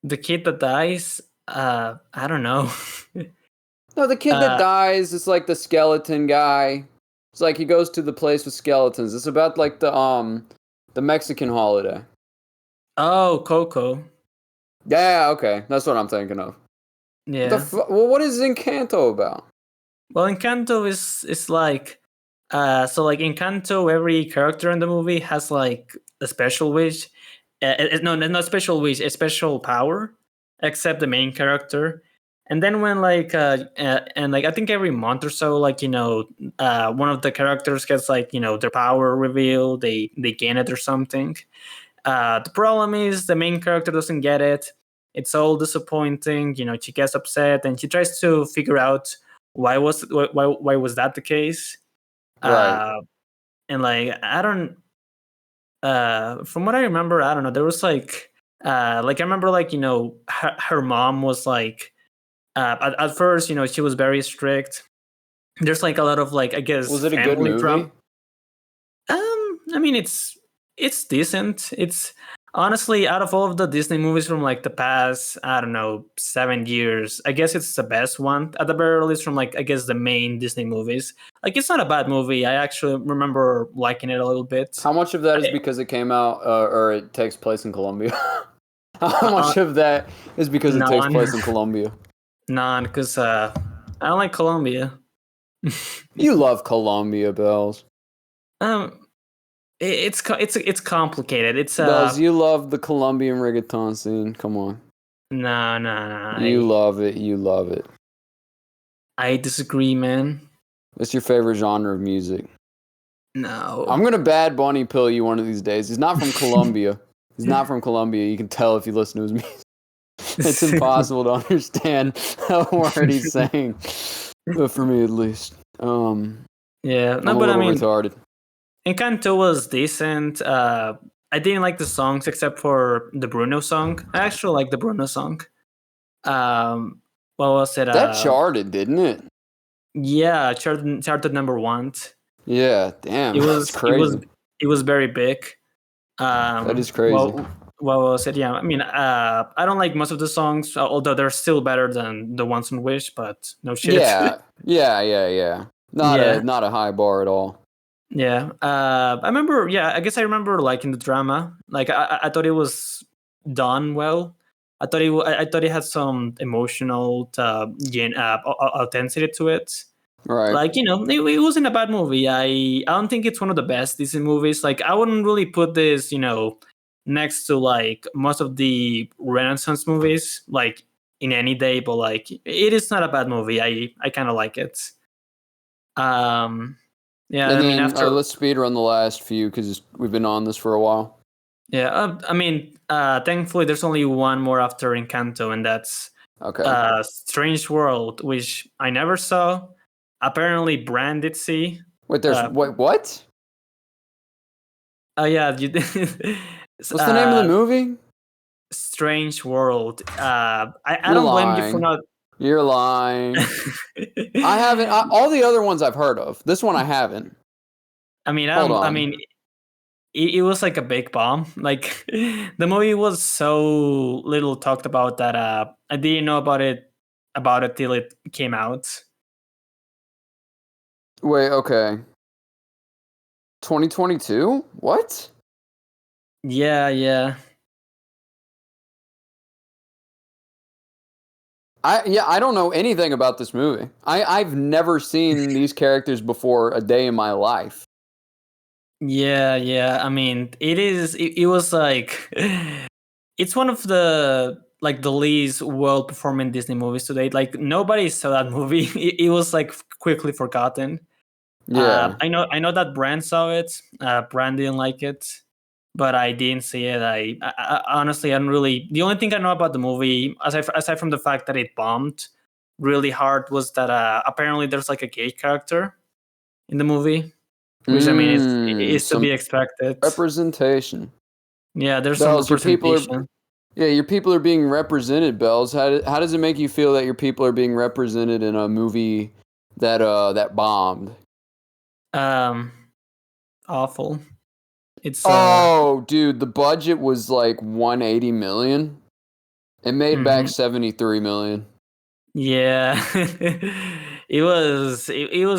The kid that dies. I don't know. No, the kid that dies is like the skeleton guy. It's like he goes to the place with skeletons. It's about like the Mexican holiday. Oh, Coco. Yeah, okay, that's what I'm thinking of. Yeah. Well, what is Encanto about? Well, Encanto is like, so like Encanto, every character in the movie has like a special wish. No, not special wish, a special power, except the main character. And then when like and like I think every month or so, like one of the characters gets like their power revealed, they gain it or something. The problem is the main character doesn't get it. It's all disappointing. She gets upset and she tries to figure out why was that the case. Right. And like I don't. From what I remember, I don't know. There was like I remember like her mom was like. At first, she was very strict. There's like a lot of like I guess was it a good movie? I mean it's decent. It's Honestly, out of all of the Disney movies from like the past, I don't know, 7 years, I guess it's the best one. At the very least, from like I guess the main Disney movies. Like it's not a bad movie. I actually remember liking it a little bit. How much of that is because it came out or it takes place in Colombia? How much of that is because it takes place in Colombia? None, because I don't like Colombia. You love Colombia, Bells. It's complicated. It's Bells, you love the Colombian reggaeton scene. Come on. No. You love it. You love it. I disagree, man. What's your favorite genre of music? No. I'm gonna Bad Bunny pill you one of these days. He's not from Colombia. He's not from Colombia. You can tell if you listen to his music. It's impossible to understand a word he's saying. But for me, at least. Yeah. No, I'm but a little retarded. Encanto was decent. I didn't like the songs except for the Bruno song. I actually like the Bruno song. What was it? That charted, didn't it? Yeah, charted number 1. Yeah, damn. That's crazy. It was very big. That is crazy. What was it? Yeah, I mean, I don't like most of the songs, although they're still better than the ones on Wish. But no shit. Yeah. Not a high bar at all. Yeah, I remember. Yeah, I guess I remember liking the drama. Like, I thought it was done well. I thought it had some emotional authenticity to it. Right. Like, it wasn't a bad movie. I don't think it's one of the best Disney movies. Like, I wouldn't really put this, next to like most of the Renaissance movies, like in any day. But like, it is not a bad movie. I kind of like it. Yeah, and I mean, then let's speed run the last few because we've been on this for a while. Yeah, I mean, thankfully, there's only one more after Encanto, and that's Strange World, which I never saw. Apparently, Brand did see. Wait, there's what? Oh yeah, what's the name of the movie? Strange World. I don't blame you for not. You're lying. I haven't. All the other ones I've heard of. This one I haven't. I mean, it was like a big bomb. Like the movie was so little talked about that I didn't know about it till it came out. Wait, okay. 2022? What? Yeah. I don't know anything about this movie. I've never seen these characters before a day in my life. Yeah. I mean, it was like it's one of the least well performing Disney movies to date. Like nobody saw that movie. It was like quickly forgotten. Yeah. I know that Brand saw it. Brand didn't like it, but I didn't see it. I honestly, I don't really. The only thing I know about the movie, aside from the fact that it bombed really hard, was that apparently there's like a gay character in the movie, which I mean is to be expected. Representation. Yeah, there's some representation. Your people are being represented, Bells. How does it make you feel that your people are being represented in a movie that bombed? Awful. It's dude, the budget was like 180 million. It made back 73 million. Yeah. it was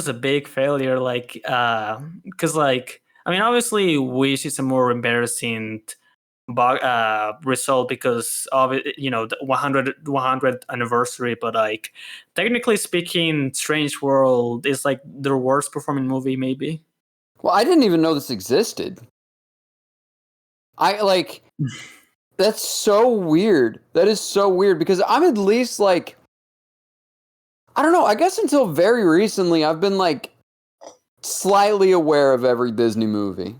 a big failure, like because like I mean obviously Wish is a more embarrassing result because of it, the 100th anniversary, but like technically speaking, Strange World is like their worst performing movie maybe. Well, I didn't even know this existed. That's so weird. That is so weird because I'm at least like, I don't know, I guess until very recently I've been like slightly aware of every Disney movie.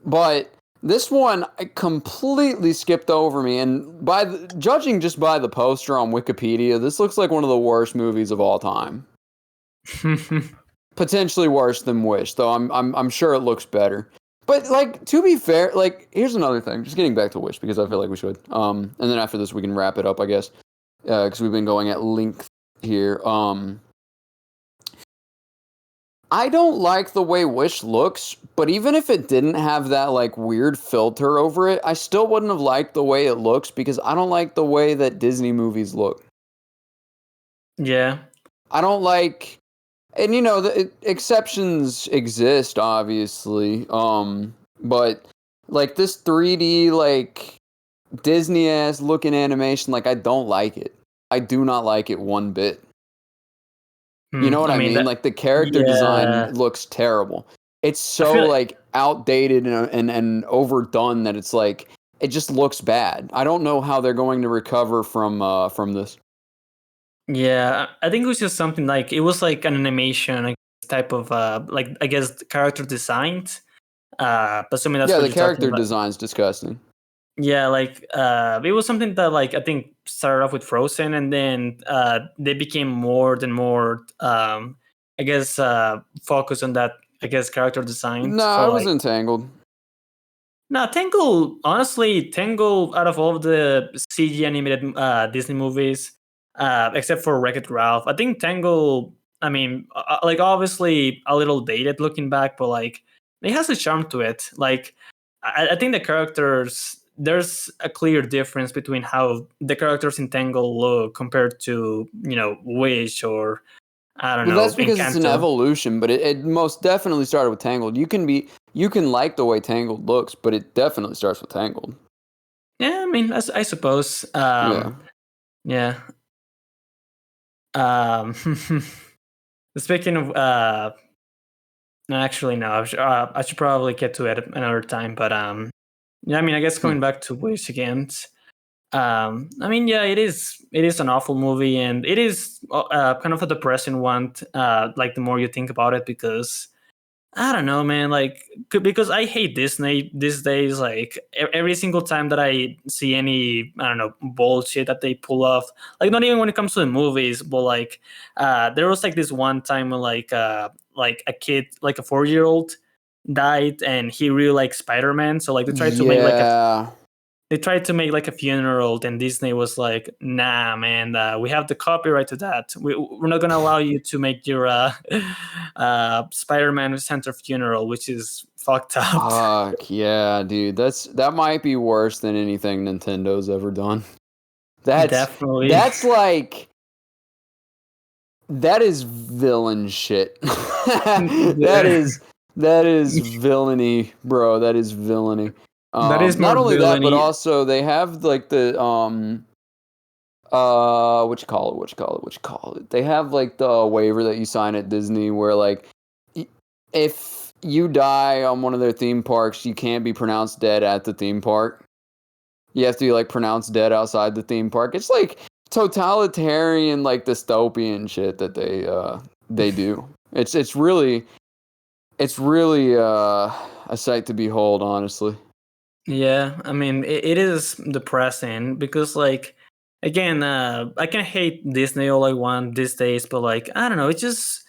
But this one I completely skipped over me, and judging just by the poster on Wikipedia, this looks like one of the worst movies of all time. Potentially worse than Wish, though I'm sure it looks better. But like, to be fair, like, here's another thing. Just getting back to Wish because I feel like we should. And then after this we can wrap it up, I guess, because we've been going at length here. I don't like the way Wish looks, but even if it didn't have that like weird filter over it, I still wouldn't have liked the way it looks because I don't like the way that Disney movies look. Yeah. I don't like, and the exceptions exist, obviously. But like this 3D like Disney ass looking animation, like I don't like it. I do not like it one bit. You know what I mean? Like the character design looks terrible. It's so like outdated and overdone that it's like it just looks bad. I don't know how they're going to recover from this. Yeah, I think it was just something like it was like an animation type of like I guess character designed. Assuming that's what the you're character talking about. design's disgusting. Yeah, like it was something that like I think started off with Frozen, and then they became more and more I guess focused on that I guess character design. No, I was entangled. No, Tangled, honestly, Tangled out of all of the CG animated Disney movies, except for Wreck-It Ralph, I think Tangled, I mean, like obviously a little dated looking back, but like it has a charm to it. Like I think the characters, there's a clear difference between how the characters in Tangled look compared to, Wish or I don't know, That's because it's an Encanto. evolution, but it most definitely started with Tangled. You can like the way Tangled looks, but it definitely starts with Tangled. Yeah, I mean, I suppose. Yeah. Um, Speaking of, actually, no, I should probably get to it another time. But yeah, I mean, I guess going back to Wish again. I mean, yeah, it is an awful movie, and it is kind of a depressing one. Like the more you think about it, because I don't know, man. Like, because I hate Disney these days. Like, every single time that I see any, I don't know, bullshit that they pull off. Like, not even when it comes to the movies, but like, there was like this one time when like a kid, like a 4-year-old, died, and he really liked Spider-Man. So like, they tried to make like a funeral, and Disney was like, "Nah, man, we have the copyright to that. We're not gonna allow you to make your Spider-Man center funeral," which is fucked up. Fuck yeah, dude. That might be worse than anything Nintendo's ever done. Definitely. That is villain shit. That is villainy, bro. That is villainy. That is not only villainy. that, but also they have like the what you call it. They have like the waiver that you sign at Disney where like if you die on one of their theme parks, you can't be pronounced dead at the theme park. You have to be like pronounced dead outside the theme park. It's like totalitarian, like dystopian shit that they do. It's really a sight to behold, honestly. Yeah, I mean, it is depressing because, like, again, I can hate Disney all I want these days, but like, I don't know, it's just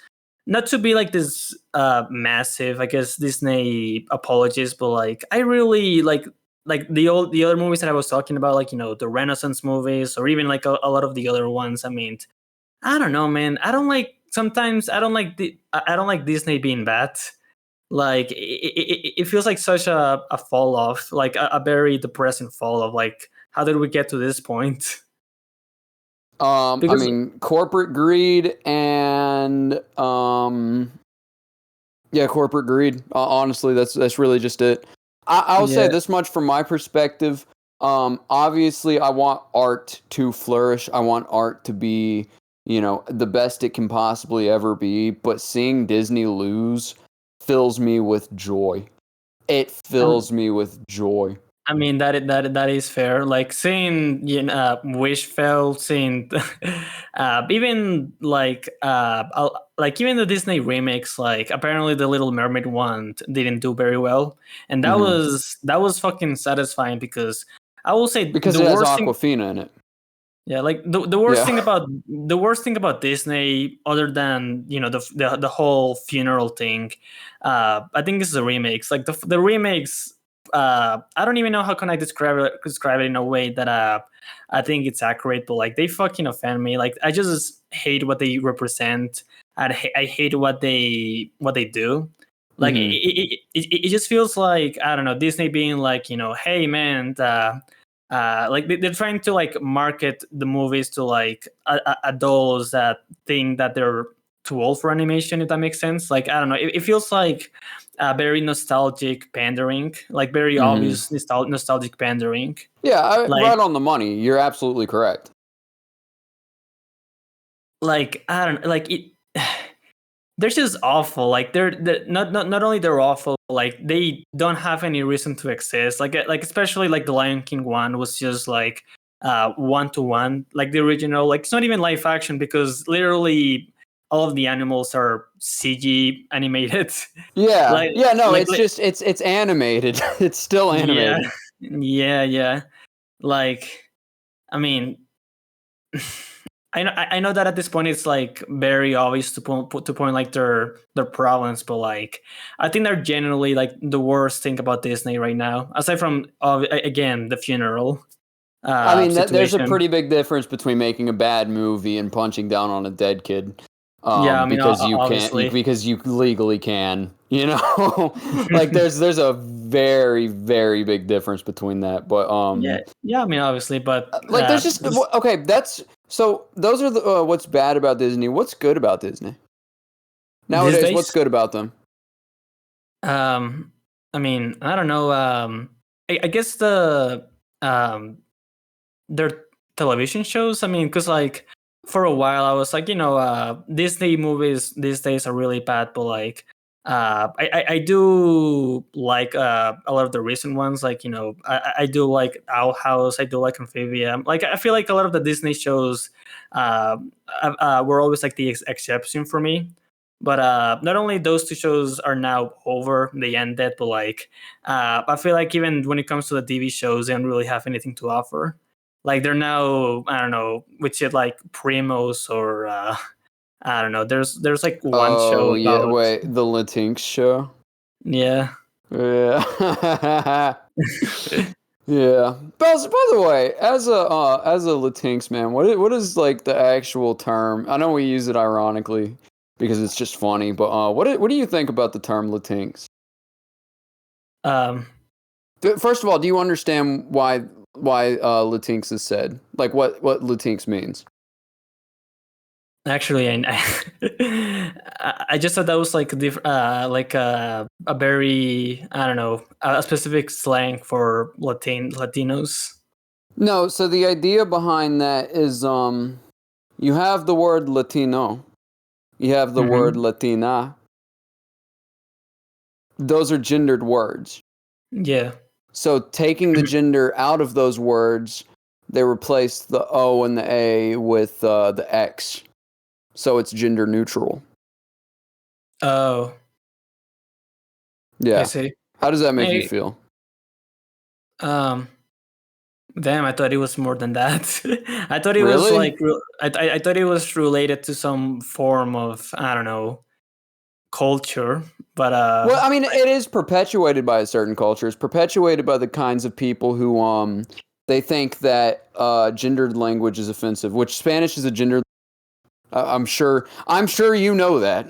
not to be like this massive, I guess, Disney apologist, but like, I really like the other movies that I was talking about, like the Renaissance movies, or even like a lot of the other ones. I mean, I don't know, man. I don't like sometimes I don't like Disney being bad. Like it feels like such a fall off, like a very depressing fall off. Like, how did we get to this point? I mean, corporate greed and yeah, corporate greed. Honestly, that's really just it. I'll say this much from my perspective. Obviously, I want art to flourish. I want art to be, the best it can possibly ever be. But seeing Disney lose fills me with joy. It fills me with joy. I mean, that is fair. Like seeing Wish fell, seeing even like even the Disney remakes, like apparently the Little Mermaid one didn't do very well, and that was fucking satisfying because I will say because the it has worst Aquafina in it. Yeah, like the worst thing about Disney, other than the whole funeral thing, I think is the remakes. Like the remakes, I don't even know how can I describe it in a way that I think it's accurate. But like they fucking offend me. Like I just hate what they represent. I hate what they do. Like it just feels like, I don't know, Disney being like, hey man, like they're trying to like market the movies to like adults that think that they're too old for animation, if that makes sense. Like, I don't know, it feels like very nostalgic pandering, like very obvious nostalgic pandering. Yeah, right on the money. You're absolutely correct. Like, I don't like it. They're just awful. Like they're not only they're awful, like they don't have any reason to exist. Like especially like the Lion King one was just like 1-to-1, like the original. Like it's not even live action because literally all of the animals are CG animated. Yeah, like, no, like, it's just it's animated. It's still animated. Yeah. Like, I mean. I know that at this point it's like very obvious to point like their problems, but like I think they're generally like the worst thing about Disney right now, aside from again the funeral. I mean, there's a pretty big difference between making a bad movie and punching down on a dead kid. Yeah, I mean, because you obviously. can't, because you legally can, like there's a very, very big difference between that. But yeah, I mean, obviously, but like there's just okay. That's so. Those are the what's bad about Disney. What's good about Disney nowadays? What's good about them? I mean, I don't know. I guess their television shows. I mean, because like for a while I was like, Disney movies these days are really bad, but like I do like a lot of the recent ones. Like, I do like Owl House, I do like Amphibia. Like I feel like a lot of the Disney shows were always like the exception for me. But not only those two shows are now over, they ended, but like I feel like even when it comes to the TV shows, they don't really have anything to offer. Like they're now, I don't know, with shit like Primos or I don't know. There's like one show. Oh yeah, wait, the Latinx show. Yeah. Yeah. Yeah. Bells, by the way, as a Latinx man, what is like the actual term? I know we use it ironically because it's just funny, but what do you think about the term Latinx? First of all, do you understand why Latinx is said? Like what Latinx means? Actually, I just thought that was like a very, I don't know, a specific slang for Latinos. No, so the idea behind that is you have the word Latino, you have the word Latina. Those are gendered words. Yeah. So taking the gender out of those words, they replace the O and the A with the X. So it's gender neutral. Oh. Yeah. I see. How does that make you feel? Damn, I thought it was more than that. I thought it really? was like I thought it was related to some form of, I don't know, culture. But well, I mean, it is perpetuated by a certain culture. It's perpetuated by the kinds of people who they think that gendered language is offensive, which Spanish is a gendered. I'm sure you know that.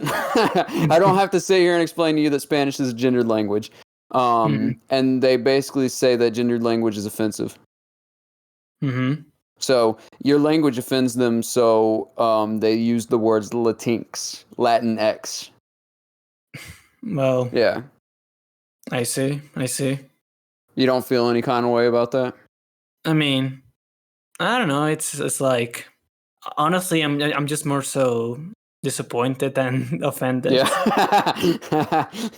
I don't have to sit here and explain to you that Spanish is a gendered language. And they basically say that gendered language is offensive. So your language offends them, so they use the words Latinx, Latin X. Well, yeah. I see. You don't feel any kind of way about that? I mean, I don't know. It's like, honestly, I'm just more so disappointed than offended. Yeah.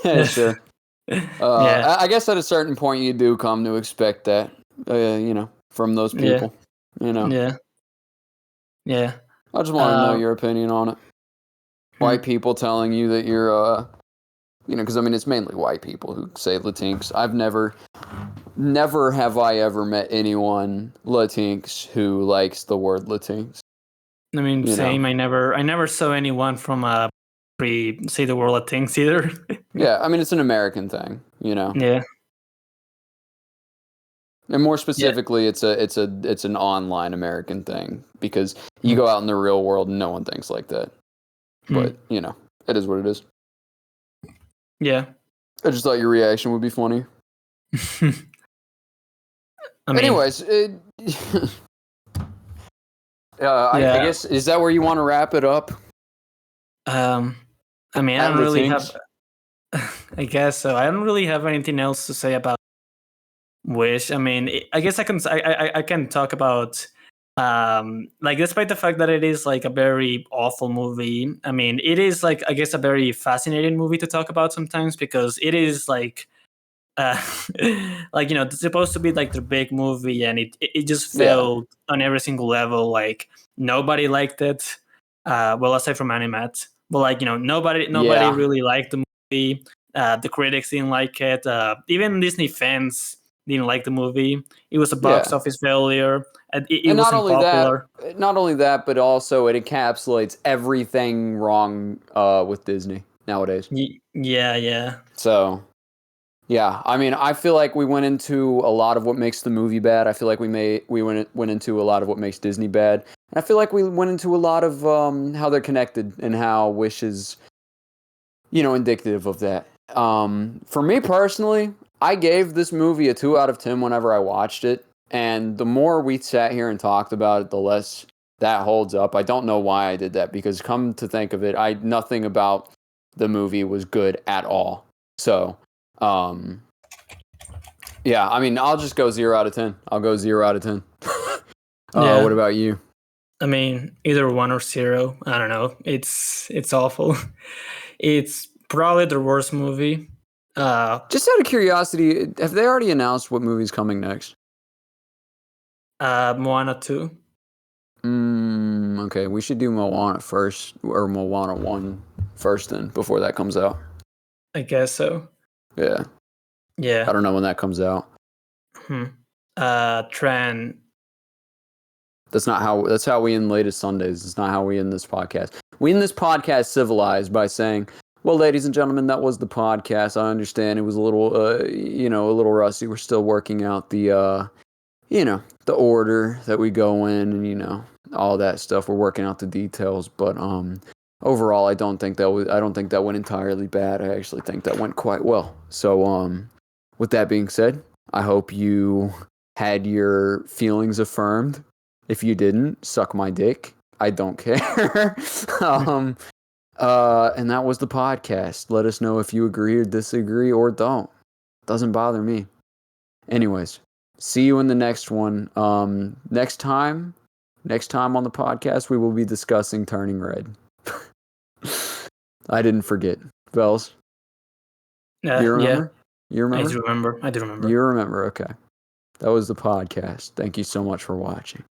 Yeah, sure. Yeah. I guess at a certain point you do come to expect that, from those people. Yeah. I just want to know your opinion on it. White people telling you that you're, because I mean it's mainly white people who say Latinx. I've never have I ever met anyone Latinx who likes the word Latinx. I mean, same. I never saw anyone from say the word Latinx either. Yeah, I mean it's an American thing, Yeah. And more specifically, it's an online American thing because you go out in the real world and no one thinks like that. But, you know, it is what it is. Yeah. I just thought your reaction would be funny. Anyways, I guess, is that where you want to wrap it up? I mean, I don't really have... I guess so. I don't really have anything else to say about Wish. I mean, I guess I can talk about... like, despite the fact that it is like a very awful movie, I mean, it is like, I guess, a very fascinating movie to talk about sometimes, because it is like like, you know, it's supposed to be like the big movie, and it just failed on every single level. Like, nobody liked it, well, aside from Animat, but like, you know, nobody really liked the movie. The critics didn't like it, even Disney fans didn't like the movie. It was a box office failure. It wasn't popular. Not only that, but also it encapsulates everything wrong with Disney nowadays. Yeah. So, yeah, I mean, I feel like we went into a lot of what makes the movie bad. I feel like we went into a lot of what makes Disney bad. And I feel like we went into a lot of how they're connected and how Wish is, you know, indicative of that. For me personally, I gave this movie a 2 out of 10 whenever I watched it. And the more we sat here and talked about it, the less that holds up. I don't know why I did that, because come to think of it, nothing about the movie was good at all. So, yeah, I mean, I'll just go 0 out of 10. I'll go 0 out of 10. What about you? I mean, either 1 or 0. I don't know. It's awful. It's probably the worst movie. Just out of curiosity, have they already announced what movie's coming next? Moana 2. Okay, we should do Moana first, or Moana 1 first then, before that comes out. I guess so. Yeah. I don't know when that comes out. Tran. That's how we end Latest Sundays. It's not how we end this podcast. We end this podcast civilized by saying, well, ladies and gentlemen, that was the podcast. I understand it was a little, a little rusty. We're still working out the, the order that we go in, and, all that stuff. We're working out the details, but, overall, I don't think that went entirely bad. I actually think that went quite well. So, with that being said, I hope you had your feelings affirmed. If you didn't, suck my dick. I don't care. And that was the podcast. Let us know if you agree or disagree or don't. Doesn't bother me. Anyways, see you in the next one. Next time on the podcast, we will be discussing Turning Red. I didn't forget. Bells? You remember? Yeah. You remember? I do remember. You remember, okay. That was the podcast. Thank you so much for watching.